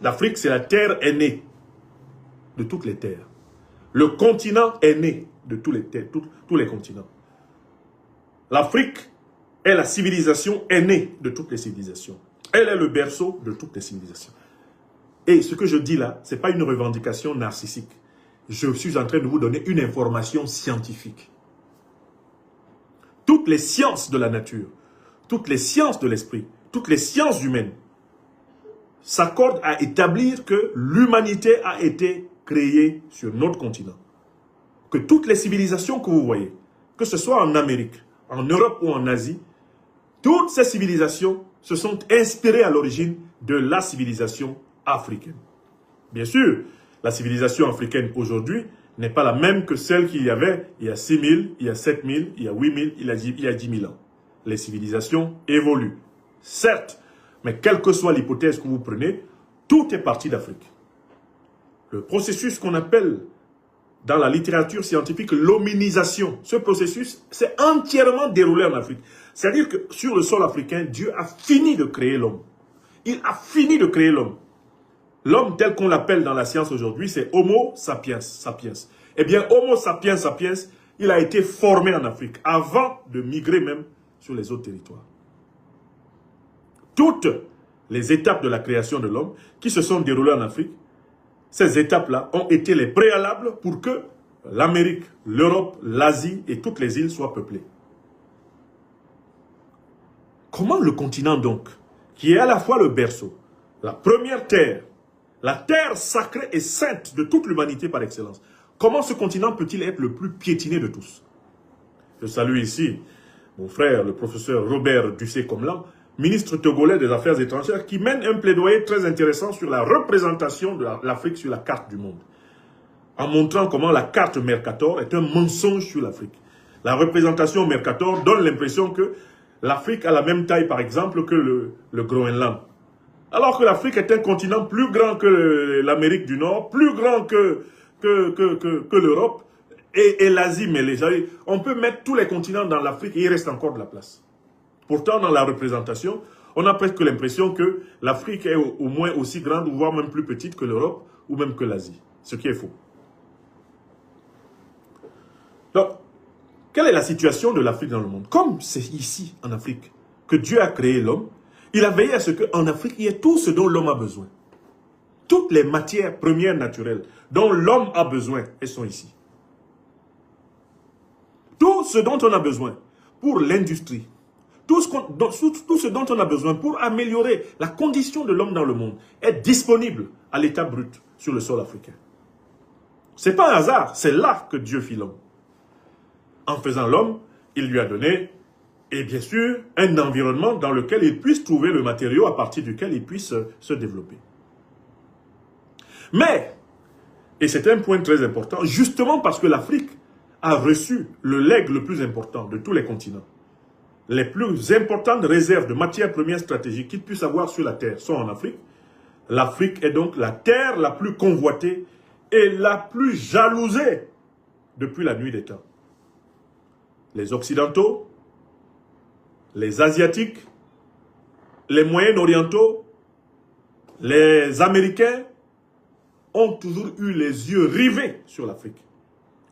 L'Afrique, c'est la terre aînée de toutes les terres. Le continent aîné de tous les continents. L'Afrique est la civilisation aînée de toutes les civilisations. Elle est le berceau de toutes les civilisations. Et ce que je dis là, ce n'est pas une revendication narcissique. Je suis en train de vous donner une information scientifique. Toutes les sciences de la nature, toutes les sciences de l'esprit, toutes les sciences humaines s'accordent à établir que l'humanité a été créée sur notre continent. Que toutes les civilisations que vous voyez, que ce soit en Amérique, en Europe ou en Asie, toutes ces civilisations se sont inspirées à l'origine de la civilisation africaine. Bien sûr, la civilisation africaine aujourd'hui n'est pas la même que celle qu'il y avait il y a 6 000, il y a 7 000, il y a 8 000, il y a 10 000 ans. Les civilisations évoluent, certes, mais quelle que soit l'hypothèse que vous prenez, tout est parti d'Afrique. Le processus qu'on appelle dans la littérature scientifique l'hominisation, ce processus s'est entièrement déroulé en Afrique. C'est-à-dire que sur le sol africain, Dieu a fini de créer l'homme. Il a fini de créer l'homme. L'homme tel qu'on l'appelle dans la science aujourd'hui, c'est Homo sapiens sapiens. Eh bien, Homo sapiens sapiens, il a été formé en Afrique avant de migrer même sur les autres territoires. Toutes les étapes de la création de l'homme qui se sont déroulées en Afrique, ces étapes-là ont été les préalables pour que l'Amérique, l'Europe, l'Asie et toutes les îles soient peuplées. Comment le continent donc, qui est à la fois le berceau, la première terre, la terre sacrée et sainte de toute l'humanité par excellence, comment ce continent peut-il être le plus piétiné de tous? Je salue ici mon frère, le professeur Robert Ducé-Comlan, ministre togolais des Affaires étrangères, qui mène un plaidoyer très intéressant sur la représentation de l'Afrique sur la carte du monde, en montrant comment la carte Mercator est un mensonge sur l'Afrique. La représentation Mercator donne l'impression que l'Afrique a la même taille, par exemple, que le Groenland. Alors que l'Afrique est un continent plus grand que l'Amérique du Nord, plus grand que l'Europe et l'Asie mêlée. On peut mettre tous les continents dans l'Afrique et il reste encore de la place. Pourtant, dans la représentation, on a presque l'impression que l'Afrique est au moins aussi grande, voire même plus petite que l'Europe ou même que l'Asie. Ce qui est faux. Donc, quelle est la situation de l'Afrique dans le monde? Comme c'est ici, en Afrique, que Dieu a créé l'homme, il a veillé à ce qu'en Afrique, il y ait tout ce dont l'homme a besoin. Toutes les matières premières naturelles dont l'homme a besoin, elles sont ici. Tout ce dont on a besoin pour l'industrie, tout ce dont on a besoin pour améliorer la condition de l'homme dans le monde est disponible à l'état brut sur le sol africain. Ce n'est pas un hasard, c'est là que Dieu fit l'homme. En faisant l'homme, il lui a donné, et bien sûr, un environnement dans lequel il puisse trouver le matériau à partir duquel il puisse se développer. Mais, et c'est un point très important, justement parce que l'Afrique a reçu le legs le plus important de tous les continents, les plus importantes réserves de matières premières stratégiques qu'il puisse avoir sur la terre sont en Afrique. L'Afrique est donc la terre la plus convoitée et la plus jalousée depuis la nuit des temps. Les Occidentaux, les Asiatiques, les Moyen-Orientaux, les Américains ont toujours eu les yeux rivés sur l'Afrique.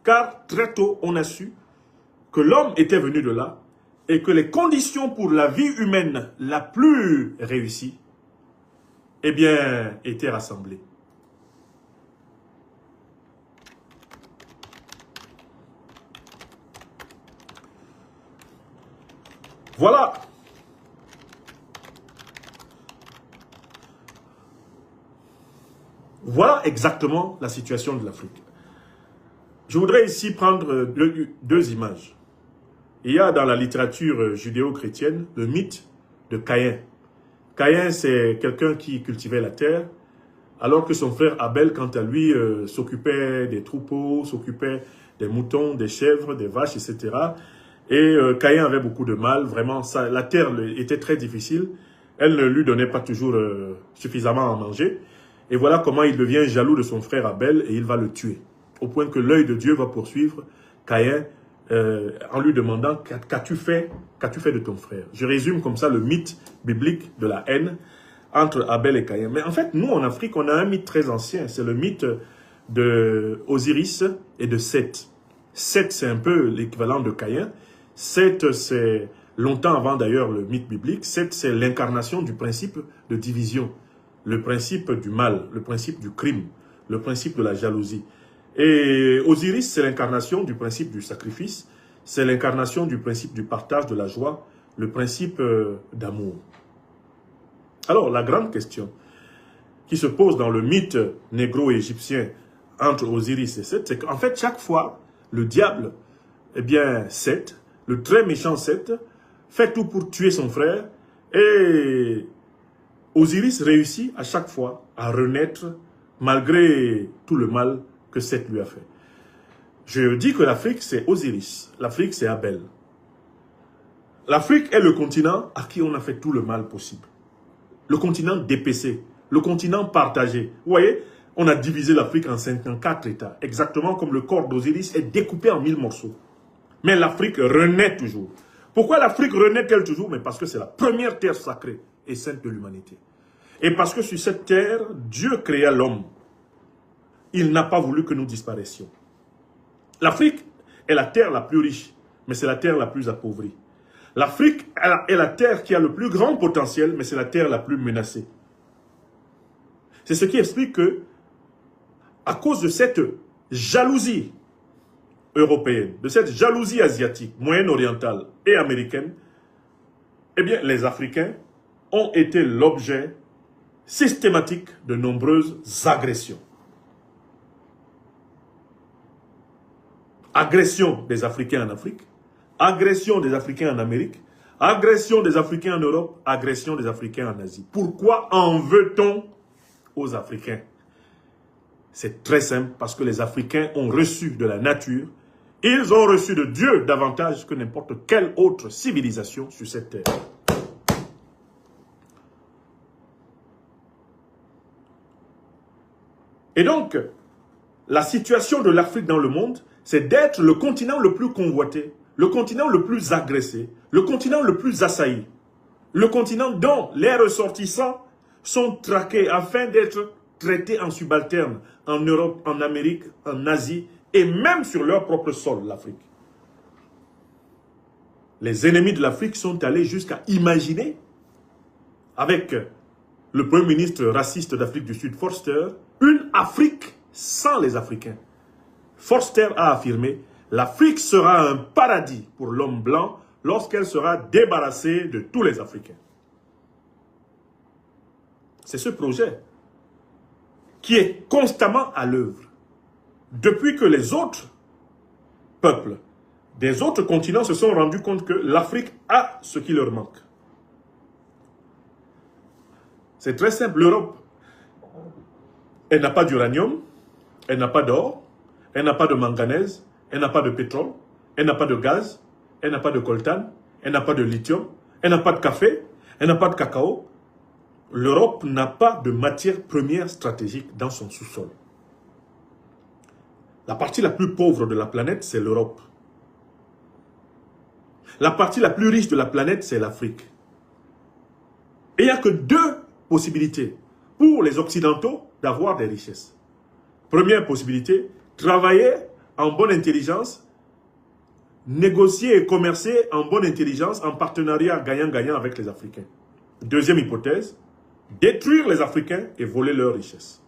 Car très tôt, on a su que l'homme était venu de là et que les conditions pour la vie humaine la plus réussie, eh bien, étaient rassemblées. Voilà. Voilà exactement la situation de l'Afrique. Je voudrais ici prendre deux images. Il y a dans la littérature judéo-chrétienne le mythe de Caïn. Caïn, c'est quelqu'un qui cultivait la terre, alors que son frère Abel, quant à lui, s'occupait des troupeaux, s'occupait des moutons, des chèvres, des vaches, etc. Et Caïn avait beaucoup de mal, vraiment, la terre était très difficile. Elle ne lui donnait pas toujours suffisamment à manger. Et voilà comment il devient jaloux de son frère Abel et il va le tuer. Au point que l'œil de Dieu va poursuivre Caïn en lui demandant « Qu'as-tu fait de ton frère ?» Je résume comme ça le mythe biblique de la haine entre Abel et Caïn. Mais en fait, nous en Afrique, on a un mythe très ancien. C'est le mythe de Osiris et de Seth. Seth, c'est un peu l'équivalent de Caïn. Seth, c'est longtemps avant d'ailleurs le mythe biblique. Seth, c'est l'incarnation du principe de division. Le principe du mal, le principe du crime, le principe de la jalousie. Et Osiris, c'est l'incarnation du principe du sacrifice, c'est l'incarnation du principe du partage, de la joie, le principe d'amour. Alors, la grande question qui se pose dans le mythe négro-égyptien entre Osiris et Seth, c'est qu'en fait, chaque fois, le diable, eh bien, Seth, le très méchant Seth, fait tout pour tuer son frère et Osiris réussit à chaque fois à renaître malgré tout le mal que Seth lui a fait. Je dis que l'Afrique, c'est Osiris. L'Afrique, c'est Abel. L'Afrique est le continent à qui on a fait tout le mal possible. Le continent dépecé, le continent partagé. Vous voyez, on a divisé l'Afrique en 54 États, exactement comme le corps d'Osiris est découpé en 1000 morceaux. Mais l'Afrique renaît toujours. Pourquoi l'Afrique renaît-elle toujours? Mais parce que c'est la première terre sacrée et sainte de l'humanité. Et parce que sur cette terre, Dieu créa l'homme. Il n'a pas voulu que nous disparaissions. L'Afrique est la terre la plus riche, mais c'est la terre la plus appauvrie. L'Afrique est la terre qui a le plus grand potentiel, mais c'est la terre la plus menacée. C'est ce qui explique que, à cause de cette jalousie européenne, de cette jalousie asiatique, moyenne-orientale et américaine, eh bien, les Africains ont été l'objet systématique de nombreuses agressions. Agression des Africains en Afrique, agression des Africains en Amérique, agression des Africains en Europe, agression des Africains en Asie. Pourquoi en veut-on aux Africains? C'est très simple, parce que les Africains ont reçu de la nature, ils ont reçu de Dieu davantage que n'importe quelle autre civilisation sur cette terre. Et donc, la situation de l'Afrique dans le monde, c'est d'être le continent le plus convoité, le continent le plus agressé, le continent le plus assailli, le continent dont les ressortissants sont traqués afin d'être traités en subalterne en Europe, en Amérique, en Asie et même sur leur propre sol, l'Afrique. Les ennemis de l'Afrique sont allés jusqu'à imaginer, avec le premier ministre raciste d'Afrique du Sud, Forster, une Afrique sans les Africains. Forster a affirmé « L'Afrique sera un paradis pour l'homme blanc lorsqu'elle sera débarrassée de tous les Africains. » C'est ce projet qui est constamment à l'œuvre. Depuis que les autres peuples des autres continents se sont rendus compte que l'Afrique a ce qui leur manque. C'est très simple, l'Europe, elle n'a pas d'uranium, elle n'a pas d'or, elle n'a pas de manganèse, elle n'a pas de pétrole, elle n'a pas de gaz, elle n'a pas de coltan, elle n'a pas de lithium, elle n'a pas de café, elle n'a pas de cacao. L'Europe n'a pas de matière première stratégique dans son sous-sol. La partie la plus pauvre de la planète, c'est l'Europe. La partie la plus riche de la planète, c'est l'Afrique. Et il n'y a que deux possibilités pour les Occidentaux d'avoir des richesses. Première possibilité, travailler en bonne intelligence, négocier et commercer en bonne intelligence, en partenariat gagnant-gagnant avec les Africains. Deuxième hypothèse, détruire les Africains et voler leurs richesses.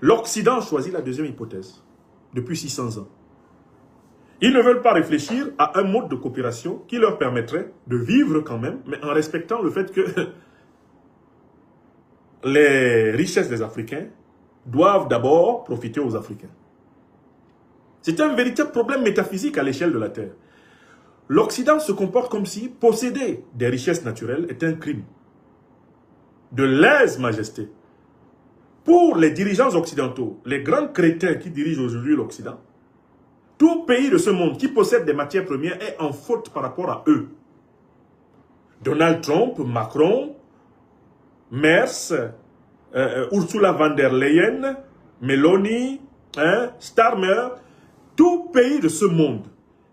L'Occident choisit la deuxième hypothèse depuis 600 ans. Ils ne veulent pas réfléchir à un mode de coopération qui leur permettrait de vivre quand même, mais en respectant le fait que les richesses des Africains doivent d'abord profiter aux Africains. C'est un véritable problème métaphysique à l'échelle de la Terre. L'Occident se comporte comme si posséder des richesses naturelles est un crime de lèse-majesté. Pour les dirigeants occidentaux, les grands crétins qui dirigent aujourd'hui l'Occident, tout pays de ce monde qui possède des matières premières est en faute par rapport à eux. Donald Trump, Macron, Merz, Ursula von der Leyen, Meloni, Starmer, tout pays de ce monde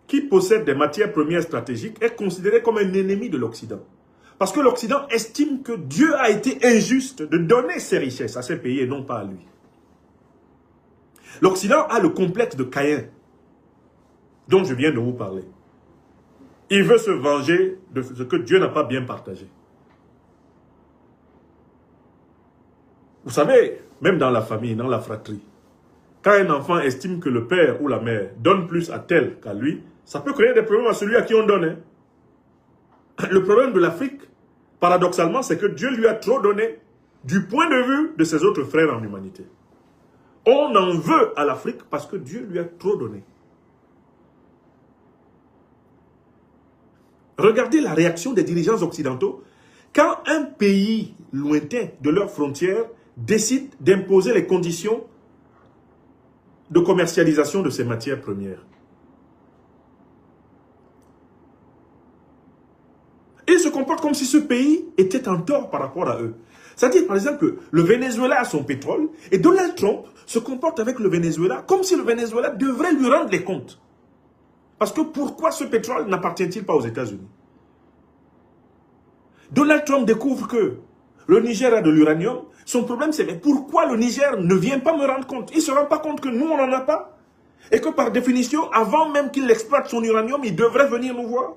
qui possède des matières premières stratégiques est considéré comme un ennemi de l'Occident. Parce que l'Occident estime que Dieu a été injuste de donner ses richesses à ces pays et non pas à lui. L'Occident a le complexe de Caïn, dont je viens de vous parler. Il veut se venger de ce que Dieu n'a pas bien partagé. Vous savez, même dans la famille, dans la fratrie, quand un enfant estime que le père ou la mère donne plus à tel qu'à lui, ça peut créer des problèmes à celui à qui on donne. Le problème de l'Afrique, paradoxalement, c'est que Dieu lui a trop donné du point de vue de ses autres frères en humanité. On en veut à l'Afrique parce que Dieu lui a trop donné. Regardez la réaction des dirigeants occidentaux quand un pays lointain de leurs frontières décide d'imposer les conditions de commercialisation de ces matières premières. Ils se comportent comme si ce pays était en tort par rapport à eux. C'est-à-dire, par exemple, que le Venezuela a son pétrole et Donald Trump se comporte avec le Venezuela comme si le Venezuela devrait lui rendre les comptes. Parce que pourquoi ce pétrole n'appartient-il pas aux États-Unis? Donald Trump découvre que le Niger a de l'uranium. Son problème, c'est pourquoi le Niger ne vient pas me rendre compte? Il ne se rend pas compte que nous, on n'en a pas. Et que par définition, avant même qu'il exploite son uranium, il devrait venir nous voir.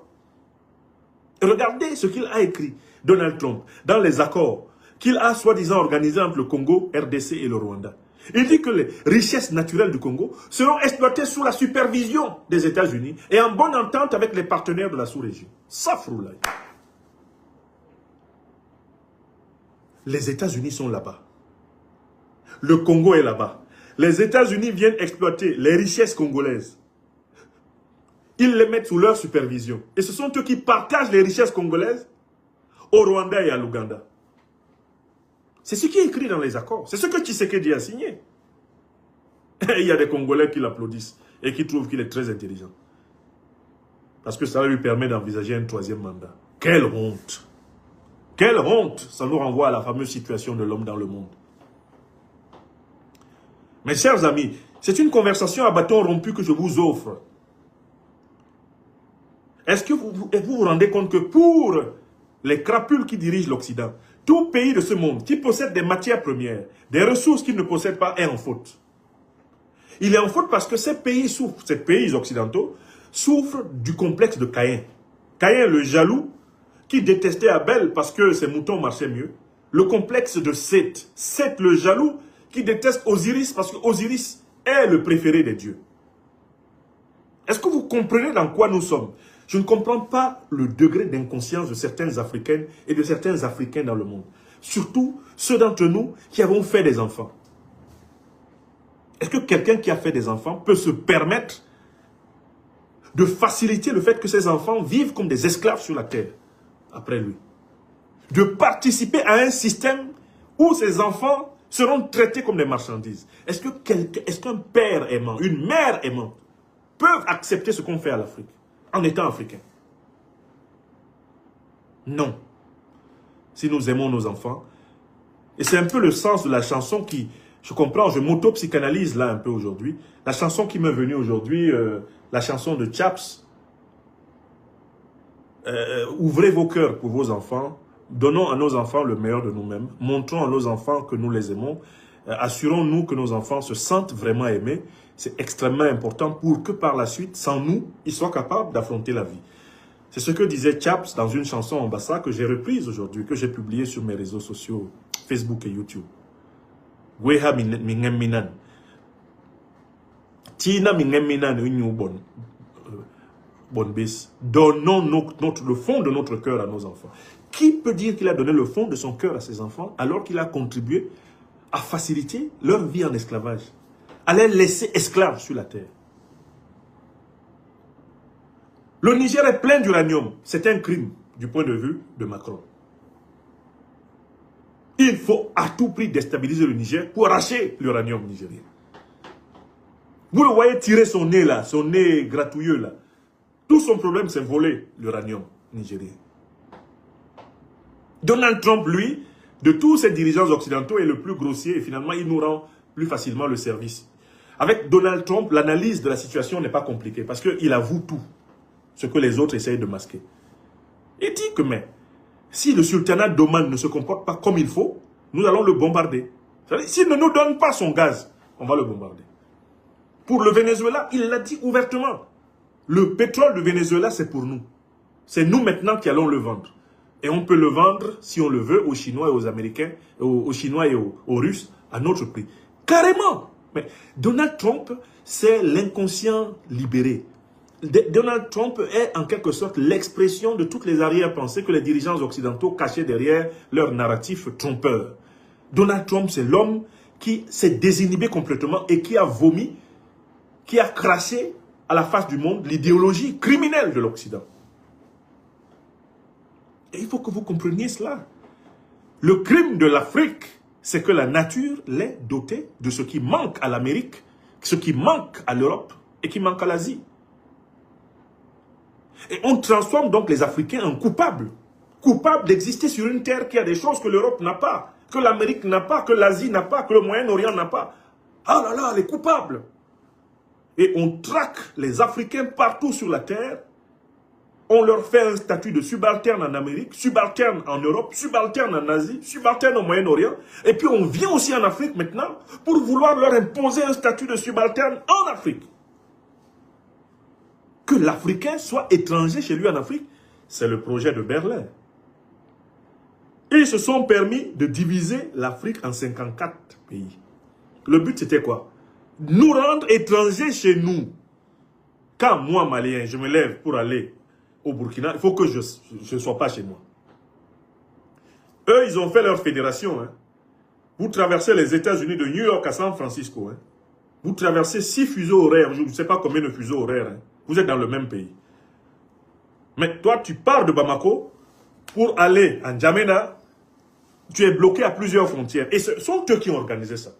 Regardez ce qu'il a écrit, Donald Trump, dans les accords qu'il a soi-disant organisés entre le Congo, RDC et le Rwanda. Il dit que les richesses naturelles du Congo seront exploitées sous la supervision des États-Unis et en bonne entente avec les partenaires de la sous-région. Safroulaye. Les États-Unis sont là-bas. Le Congo est là-bas. Les États-Unis viennent exploiter les richesses congolaises. Ils les mettent sous leur supervision. Et ce sont eux qui partagent les richesses congolaises au Rwanda et à l'Ouganda. C'est ce qui est écrit dans les accords. C'est ce que Tshisekedi a signé. Et il y a des Congolais qui l'applaudissent et qui trouvent qu'il est très intelligent. Parce que ça lui permet d'envisager un troisième mandat. Quelle honte! Quelle honte! Ça nous renvoie à la fameuse situation de l'homme dans le monde. Mes chers amis, c'est une conversation à bâton rompu que je vous offre. Est-ce que vous vous rendez compte que pour les crapules qui dirigent l'Occident, tout pays de ce monde qui possède des matières premières, des ressources qu'il ne possède pas, est en faute. Il est en faute parce que ces pays souffrent, ces pays occidentaux souffrent du complexe de Caïn. Caïn, le jaloux, qui détestait Abel parce que ses moutons marchaient mieux. Le complexe de Seth. Seth, le jaloux, qui déteste Osiris parce que Osiris est le préféré des dieux. Est-ce que vous comprenez dans quoi nous sommes? Je ne comprends pas le degré d'inconscience de certaines Africaines et de certains Africains dans le monde. Surtout ceux d'entre nous qui avons fait des enfants. Est-ce que quelqu'un qui a fait des enfants peut se permettre de faciliter le fait que ses enfants vivent comme des esclaves sur la terre après lui? De participer à un système où ses enfants seront traités comme des marchandises. Est-ce qu'un père aimant, une mère aimante peuvent accepter ce qu'on fait à l'Afrique en étant africain? Non. Si nous aimons nos enfants, et c'est un peu le sens de la chanson qui, je comprends, je m'auto-psychanalyse là un peu aujourd'hui, la chanson qui m'est venue aujourd'hui, la chanson de Chaps, ouvrez vos cœurs pour vos enfants, donnons à nos enfants le meilleur de nous-mêmes, montrons à nos enfants que nous les aimons, assurons-nous que nos enfants se sentent vraiment aimés. C'est extrêmement important pour que par la suite, sans nous, ils soient capables d'affronter la vie. C'est ce que disait Chaps dans une chanson en bassa que j'ai reprise aujourd'hui, que j'ai publiée sur mes réseaux sociaux, Facebook et YouTube. Weha mingem minan. Tina mingem minan unyubon. Bonbis, donnons le fond de notre cœur à nos enfants. Qui peut dire qu'il a donné le fond de son cœur à ses enfants alors qu'il a contribué à faciliter leur vie en esclavage, à les laisser esclaves sur la terre? Le Niger est plein d'uranium. C'est un crime du point de vue de Macron. Il faut à tout prix déstabiliser le Niger pour arracher l'uranium nigérien. Vous le voyez tirer son nez là, son nez gratouilleux là. Tout son problème, c'est voler l'uranium nigérien. Donald Trump, lui, de tous ces dirigeants occidentaux, est le plus grossier et finalement, il nous rend plus facilement le service. Avec Donald Trump, l'analyse de la situation n'est pas compliquée parce qu'il avoue tout, ce que les autres essayent de masquer. Il dit que, mais, si le sultanat d'Oman ne se comporte pas comme il faut, nous allons le bombarder. S'il ne nous donne pas son gaz, on va le bombarder. Pour le Venezuela, il l'a dit ouvertement. Le pétrole du Venezuela, c'est pour nous. C'est nous maintenant qui allons le vendre. Et on peut le vendre, si on le veut, aux Chinois et aux Américains, aux Chinois et aux Russes, à notre prix. Carrément. Mais Donald Trump, c'est l'inconscient libéré. Donald Trump est en quelque sorte l'expression de toutes les arrière-pensées que les dirigeants occidentaux cachaient derrière leur narratif trompeur. Donald Trump, c'est l'homme qui s'est désinhibé complètement et qui a vomi, qui a craché à la face du monde l'idéologie criminelle de l'Occident. Et il faut que vous compreniez cela. Le crime de l'Afrique, c'est que la nature l'est dotée de ce qui manque à l'Amérique, ce qui manque à l'Europe et qui manque à l'Asie. Et on transforme donc les Africains en coupables. Coupables d'exister sur une terre qui a des choses que l'Europe n'a pas, que l'Amérique n'a pas, que l'Asie n'a pas, que le Moyen-Orient n'a pas. Ah là là, les coupables! Et on traque les Africains partout sur la terre. On leur fait un statut de subalterne en Amérique, subalterne en Europe, subalterne en Asie, subalterne au Moyen-Orient. Et puis on vient aussi en Afrique maintenant pour vouloir leur imposer un statut de subalterne en Afrique. Que l'Africain soit étranger chez lui en Afrique, c'est le projet de Berlin. Ils se sont permis de diviser l'Afrique en 54 pays. Le but c'était quoi? Nous rendre étrangers chez nous. Quand moi, Malien, je me lève pour aller au Burkina, il faut que je ne sois pas chez moi. Eux, ils ont fait leur fédération. Hein. Vous traversez les États-Unis de New York à San Francisco. Hein. Vous traversez 6 fuseaux horaires. Je ne sais pas combien de fuseaux horaires. Hein. Vous êtes dans le même pays. Mais toi, tu pars de Bamako pour aller en N'Djamena. Tu es bloqué à plusieurs frontières. Et ce sont eux qui ont organisé ça.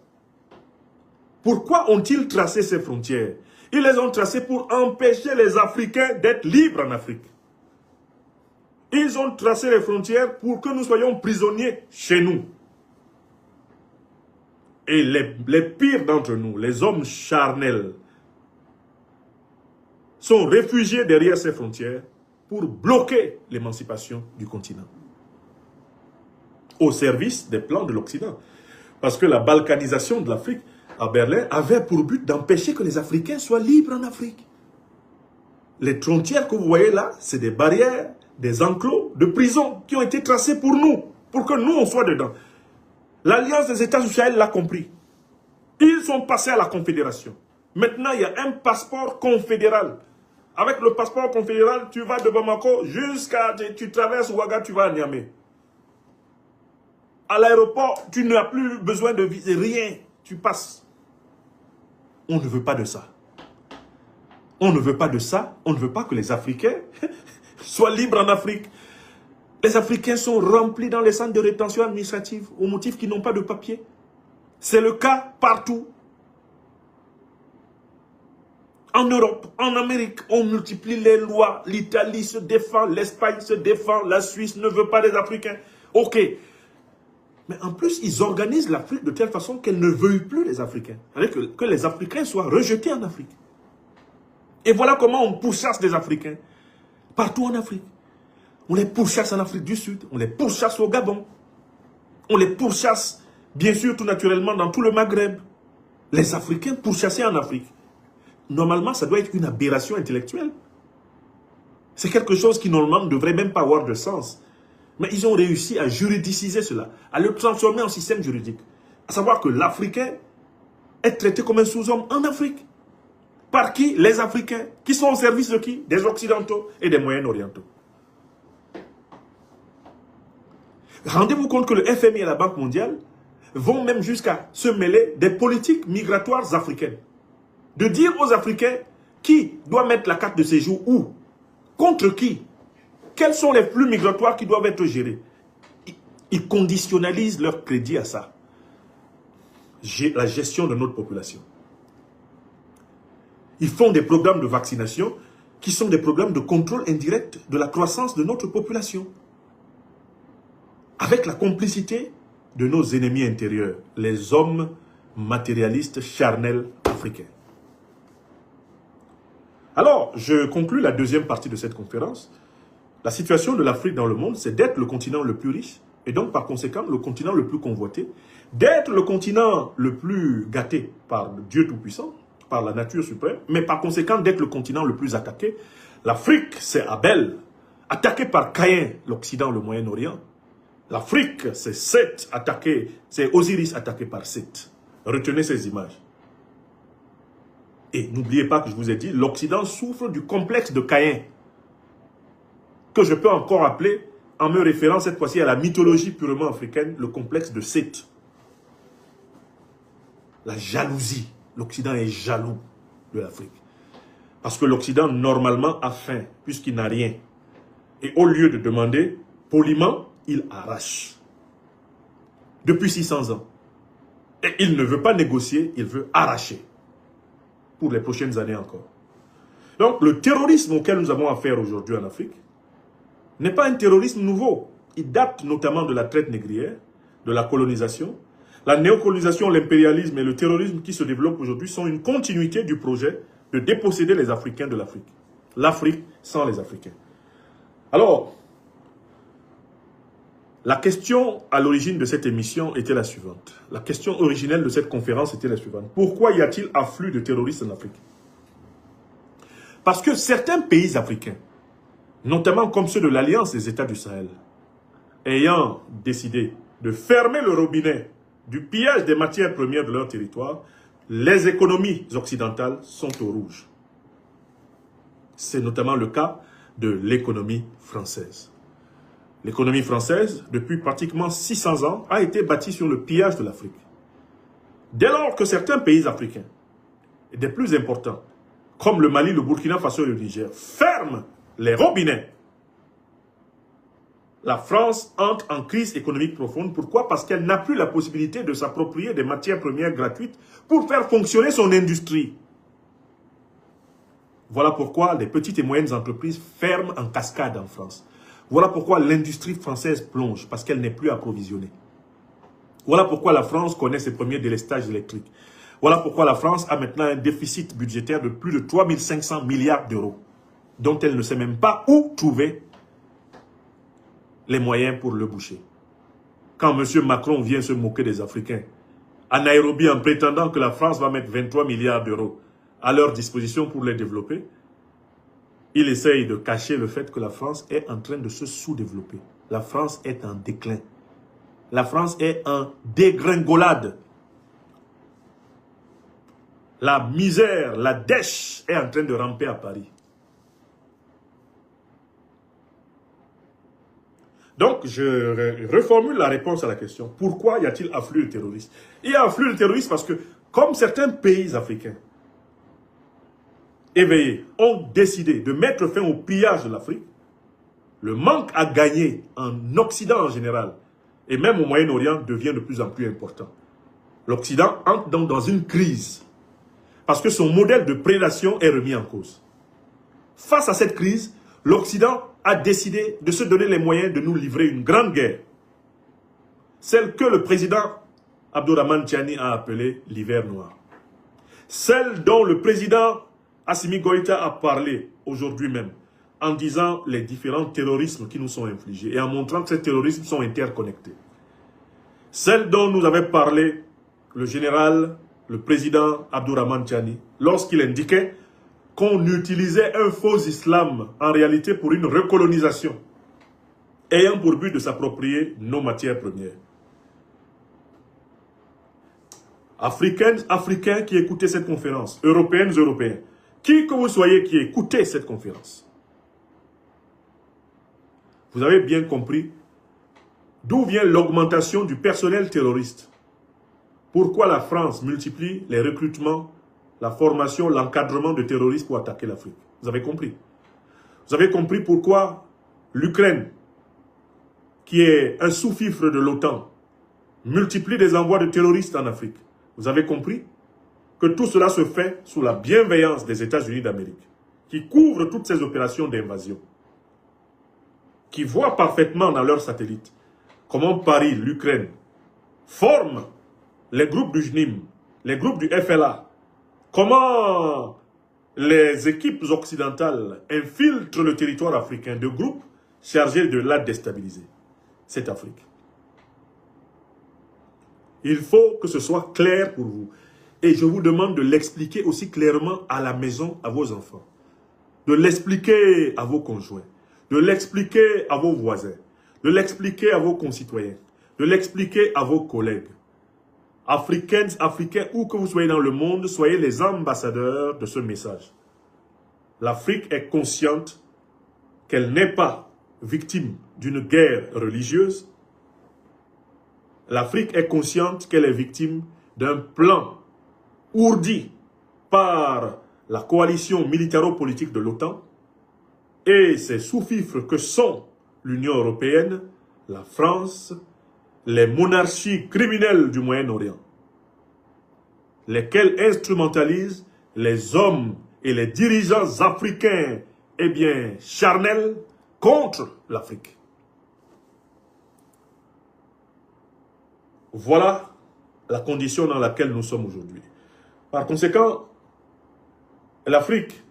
Pourquoi ont-ils tracé ces frontières? Ils les ont tracées pour empêcher les Africains d'être libres en Afrique. Ils ont tracé les frontières pour que nous soyons prisonniers chez nous. Et les pires d'entre nous, les hommes charnels, sont réfugiés derrière ces frontières pour bloquer l'émancipation du continent. Au service des plans de l'Occident. Parce que la balkanisation de l'Afrique à Berlin avait pour but d'empêcher que les Africains soient libres en Afrique. Les frontières que vous voyez là, c'est des barrières, des enclos de prisons qui ont été tracés pour nous, pour que nous on soit dedans. L'Alliance des États du Sahel l'a compris. Ils sont passés à la confédération. Maintenant, il y a un passeport confédéral. Avec le passeport confédéral, tu vas de Bamako jusqu'à... Tu traverses Ouaga, tu vas à Niamey. À l'aéroport, tu n'as plus besoin de visa, rien. Tu passes. On ne veut pas de ça. On ne veut pas de ça. On ne veut pas que les Africains soient libres en Afrique. Les Africains sont remplis dans les centres de rétention administrative au motif qu'ils n'ont pas de papier. C'est le cas partout. En Europe, en Amérique, on multiplie les lois. L'Italie se défend, l'Espagne se défend, la Suisse ne veut pas des Africains. Ok. Mais en plus, ils organisent l'Afrique de telle façon qu'elle ne veuille plus les Africains. C'est-à-dire que les Africains soient rejetés en Afrique. Et voilà comment on pourchasse les Africains. Partout en Afrique. On les pourchasse en Afrique du Sud. On les pourchasse au Gabon. On les pourchasse, bien sûr, tout naturellement, dans tout le Maghreb. Les Africains pourchassés en Afrique. Normalement, ça doit être une aberration intellectuelle. C'est quelque chose qui, normalement, ne devrait même pas avoir de sens. Mais ils ont réussi à juridiciser cela, à le transformer en système juridique. À savoir que l'Africain est traité comme un sous-homme en Afrique. Par qui? Les Africains. Qui sont au service de qui? Des Occidentaux et des Moyen-Orientaux. Rendez-vous compte que le FMI et la Banque mondiale vont même jusqu'à se mêler des politiques migratoires africaines. De dire aux Africains qui doit mettre la carte de séjour où, contre qui, quels sont les flux migratoires qui doivent être gérés. Ils conditionnalisent leur crédit à ça. La gestion de notre population. Ils font des programmes de vaccination qui sont des programmes de contrôle indirect de la croissance de notre population. Avec la complicité de nos ennemis intérieurs, les hommes matérialistes charnels africains. Alors, je conclus la deuxième partie de cette conférence. La situation de l'Afrique dans le monde, c'est d'être le continent le plus riche, et donc par conséquent le continent le plus convoité, d'être le continent le plus gâté par Dieu Tout-Puissant, par la nature suprême, mais par conséquent d'être le continent le plus attaqué. L'Afrique, c'est Abel, attaqué par Caïn, l'Occident, le Moyen-Orient. L'Afrique, c'est Seth attaqué, c'est Osiris attaqué par Seth. Retenez ces images. Et n'oubliez pas que je vous ai dit, l'Occident souffre du complexe de Caïn, que je peux encore appeler, en me référant cette fois-ci à la mythologie purement africaine, le complexe de Seth. La jalousie. L'Occident est jaloux de l'Afrique. Parce que l'Occident, normalement, a faim, puisqu'il n'a rien. Et au lieu de demander, poliment, il arrache. Depuis 600 ans. Et il ne veut pas négocier, il veut arracher. Pour les prochaines années encore. Donc, le terrorisme auquel nous avons affaire aujourd'hui en Afrique n'est pas un terrorisme nouveau. Il date notamment de la traite négrière, de la colonisation. La néocolonisation, l'impérialisme et le terrorisme qui se développent aujourd'hui sont une continuité du projet de déposséder les Africains de l'Afrique. L'Afrique sans les Africains. Alors, la question à l'origine de cette émission était la suivante. La question originelle de cette conférence était la suivante. Pourquoi y a-t-il afflux de terroristes en Afrique? Parce que certains pays africains, notamment comme ceux de l'Alliance des États du Sahel, ayant décidé de fermer le robinet du pillage des matières premières de leur territoire, les économies occidentales sont au rouge. C'est notamment le cas de l'économie française. L'économie française, depuis pratiquement 600 ans, a été bâtie sur le pillage de l'Afrique. Dès lors que certains pays africains, et des plus importants, comme le Mali, le Burkina Faso et le Niger, ferment les robinets, la France entre en crise économique profonde. Pourquoi? Parce qu'elle n'a plus la possibilité de s'approprier des matières premières gratuites pour faire fonctionner son industrie. Voilà pourquoi les petites et moyennes entreprises ferment en cascade en France. Voilà pourquoi l'industrie française plonge, parce qu'elle n'est plus approvisionnée. Voilà pourquoi la France connaît ses premiers délestages électriques. Voilà pourquoi la France a maintenant un déficit budgétaire de plus de 3500 milliards d'euros, dont elle ne sait même pas où trouver les moyens pour le boucher. Quand M. Macron vient se moquer des Africains, à Nairobi, en prétendant que la France va mettre 23 milliards d'euros à leur disposition pour les développer, il essaye de cacher le fait que la France est en train de se sous-développer. La France est en déclin. La France est en dégringolade. La misère, la dèche est en train de ramper à Paris. Donc, je reformule la réponse à la question. Pourquoi y a-t-il afflux de terroristes? Il y a afflux de terroristes parce que, comme certains pays africains éveillés ont décidé de mettre fin au pillage de l'Afrique, le manque à gagner en Occident en général, et même au Moyen-Orient, devient de plus en plus important. L'Occident entre donc dans une crise, parce que son modèle de prédation est remis en cause. Face à cette crise, l'Occident a décidé de se donner les moyens de nous livrer une grande guerre. Celle que le président Abdourahmane Tiani a appelée l'hiver noir. Celle dont le président Assimi Goïta a parlé aujourd'hui même, en disant les différents terrorismes qui nous sont infligés et en montrant que ces terrorismes sont interconnectés. Celle dont nous avait parlé le général, le président Abdourahmane Tiani, lorsqu'il indiquait qu'on utilisait un faux islam en réalité pour une recolonisation, ayant pour but de s'approprier nos matières premières. Africaines, Africains qui écoutaient cette conférence, Européennes, Européens, Qui que vous soyez qui écoutez cette conférence, vous avez bien compris d'où vient l'augmentation du personnel terroriste. Pourquoi la France multiplie les recrutements, la formation, l'encadrement de terroristes pour attaquer l'Afrique. Vous avez compris. Vous avez compris pourquoi l'Ukraine, qui est un sous-fifre de l'OTAN, multiplie des envois de terroristes en Afrique. Vous avez compris que tout cela se fait sous la bienveillance des États-Unis d'Amérique, qui couvrent toutes ces opérations d'invasion, qui voient parfaitement dans leurs satellites comment Paris, l'Ukraine, forment les groupes du JNIM, les groupes du FLA, comment les équipes occidentales infiltrent le territoire africain de groupes chargés de la déstabiliser, cette Afrique. Il faut que ce soit clair pour vous. Et je vous demande de l'expliquer aussi clairement à la maison, à vos enfants. De l'expliquer à vos conjoints. De l'expliquer à vos voisins. De l'expliquer à vos concitoyens. De l'expliquer à vos collègues. Africaines, Africains, où que vous soyez dans le monde, soyez les ambassadeurs de ce message. L'Afrique est consciente qu'elle n'est pas victime d'une guerre religieuse. L'Afrique est consciente qu'elle est victime d'un plan ourdi par la coalition militaro-politique de l'OTAN et ses sous-fifres que sont l'Union européenne, la France, les monarchies criminelles du Moyen-Orient, lesquelles instrumentalisent les hommes et les dirigeants africains, eh bien, charnels, contre l'Afrique. Voilà la condition dans laquelle nous sommes aujourd'hui. Par conséquent, l'Afrique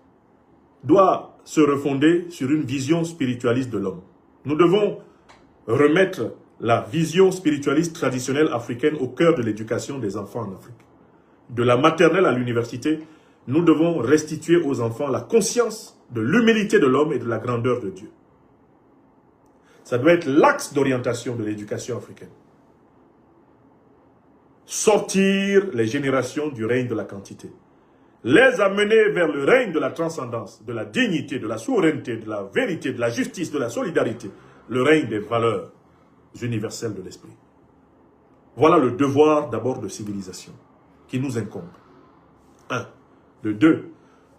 doit se refonder sur une vision spiritualiste de l'homme. Nous devons remettre la vision spiritualiste traditionnelle africaine au cœur de l'éducation des enfants en Afrique. De la maternelle à l'université, nous devons restituer aux enfants la conscience de l'humilité de l'homme et de la grandeur de Dieu. Ça doit être l'axe d'orientation de l'éducation africaine. Sortir les générations du règne de la quantité. Les amener vers le règne de la transcendance, de la dignité, de la souveraineté, de la vérité, de la justice, de la solidarité. Le règne des valeurs universelles de l'esprit. Voilà le devoir d'abord de civilisation qui nous incombe. 1. De 2.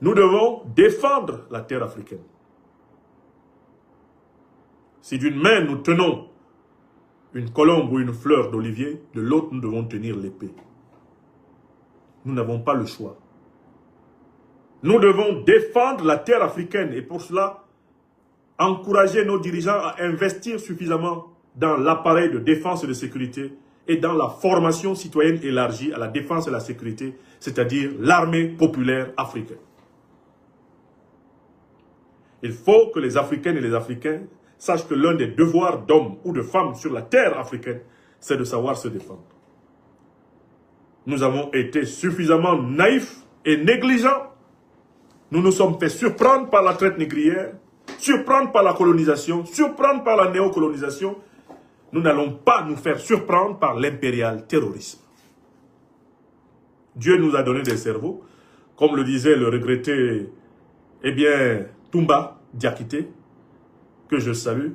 Nous devons défendre la terre africaine. Si d'une main nous tenons une colombe ou une fleur d'olivier, de l'autre nous devons tenir l'épée. Nous n'avons pas le choix. Nous devons défendre la terre africaine et pour cela, encourager nos dirigeants à investir suffisamment dans l'appareil de défense et de sécurité et dans la formation citoyenne élargie à la défense et la sécurité, c'est-à-dire l'armée populaire africaine. Il faut que les Africaines et les Africains sachent que l'un des devoirs d'hommes ou de femmes sur la terre africaine, c'est de savoir se défendre. Nous avons été suffisamment naïfs et négligents. Nous nous sommes fait surprendre par la traite négrière, surprendre par la colonisation, surprendre par la néocolonisation. Nous n'allons pas nous faire surprendre par l'impérial terrorisme. Dieu nous a donné des cerveaux, comme le disait le regretté, eh bien, Toumba Diakité, que je salue.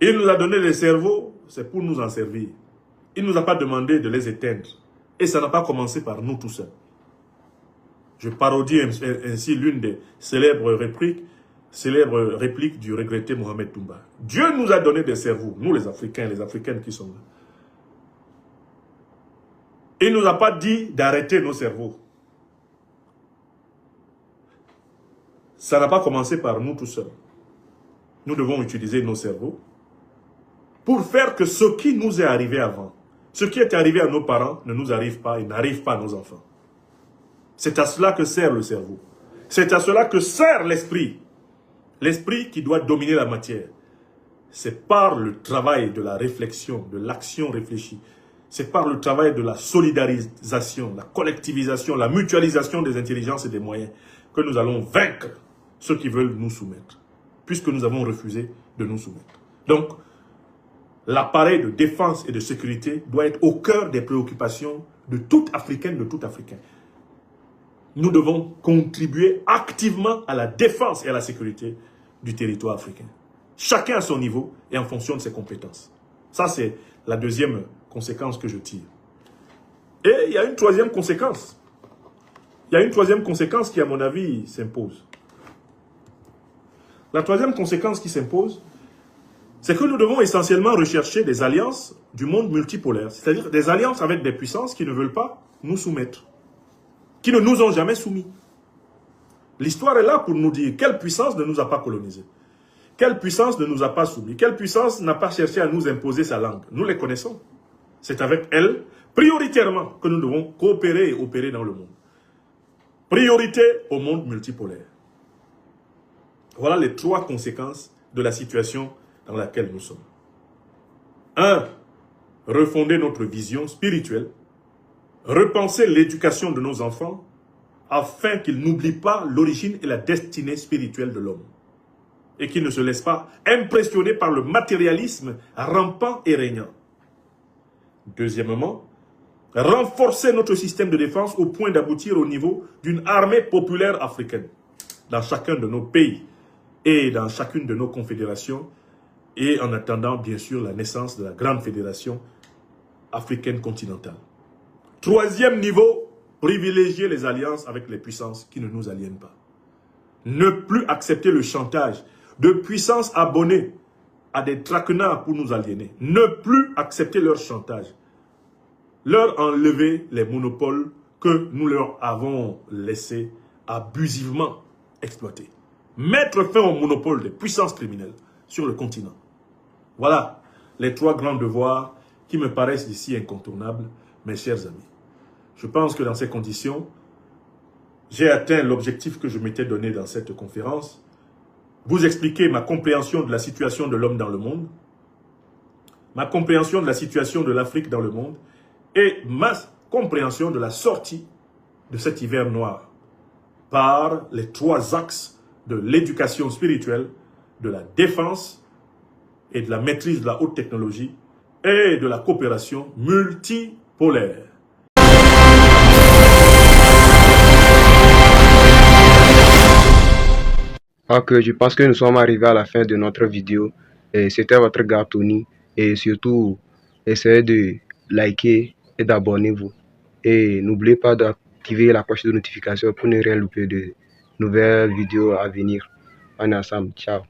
Il nous a donné des cerveaux, c'est pour nous en servir. Il ne nous a pas demandé de les éteindre. Et ça n'a pas commencé par nous tout seuls. Je parodie ainsi l'une des célèbres répliques du regretté Mohamed Toumba. Dieu nous a donné des cerveaux, nous les Africains, les Africaines qui sont là. Il ne nous a pas dit d'arrêter nos cerveaux. Ça n'a pas commencé par nous tout seuls. Nous devons utiliser nos cerveaux pour faire que ce qui nous est arrivé avant, ce qui est arrivé à nos parents ne nous arrive pas et n'arrive pas à nos enfants. C'est à cela que sert le cerveau. C'est à cela que sert l'esprit. L'esprit qui doit dominer la matière. C'est par le travail de la réflexion, de l'action réfléchie. C'est par le travail de la solidarisation, la collectivisation, la mutualisation des intelligences et des moyens que nous allons vaincre ceux qui veulent nous soumettre, puisque nous avons refusé de nous soumettre. Donc, l'appareil de défense et de sécurité doit être au cœur des préoccupations de toute Africaine, de tout Africain. nous devons contribuer activement à la défense et à la sécurité du territoire africain. Chacun à son niveau et en fonction de ses compétences. Ça, c'est la deuxième conséquence que je tire. Et il y a une troisième conséquence. Il y a une troisième conséquence qui, à mon avis, s'impose. La troisième conséquence qui s'impose, c'est que nous devons essentiellement rechercher des alliances du monde multipolaire, c'est-à-dire des alliances avec des puissances qui ne veulent pas nous soumettre, qui ne nous ont jamais soumis. L'histoire est là pour nous dire quelle puissance ne nous a pas colonisés, quelle puissance ne nous a pas soumis, quelle puissance n'a pas cherché à nous imposer sa langue. Nous les connaissons. C'est avec elles, prioritairement, que nous devons coopérer et opérer dans le monde. Priorité au monde multipolaire. Voilà les trois conséquences de la situation dans laquelle nous sommes. 1. Refonder notre vision spirituelle. Repenser l'éducation de nos enfants afin qu'ils n'oublient pas l'origine et la destinée spirituelle de l'homme. Et qu'ils ne se laissent pas impressionner par le matérialisme rampant et régnant. Deuxièmement, renforcer notre système de défense au point d'aboutir au niveau d'une armée populaire africaine dans chacun de nos pays et dans chacune de nos confédérations, et en attendant bien sûr la naissance de la grande fédération africaine continentale. Troisième niveau, privilégier les alliances avec les puissances qui ne nous aliènent pas. Ne plus accepter le chantage de puissances abonnées à des traquenards pour nous aliéner. Ne plus accepter leur chantage. Leur enlever les monopoles que nous leur avons laissés abusivement exploiter. Mettre fin au monopole des puissances criminelles sur le continent. Voilà les trois grands devoirs qui me paraissent ici incontournables, mes chers amis. Je pense que dans ces conditions, j'ai atteint l'objectif que je m'étais donné dans cette conférence. Vous expliquer ma compréhension de la situation de l'homme dans le monde, ma compréhension de la situation de l'Afrique dans le monde et ma compréhension de la sortie de cet hiver noir par les trois axes de l'éducation spirituelle, de la défense et de la maîtrise de la haute technologie et de la coopération multipolaire. Ok, je pense que nous sommes arrivés à la fin de notre vidéo. C'était votre gars Tony. Et surtout, essayez de liker et d'abonnez-vous. Et n'oubliez pas d'activer la cloche de notification pour ne rien louper de nouvelles vidéos à venir. On est ensemble. Ciao.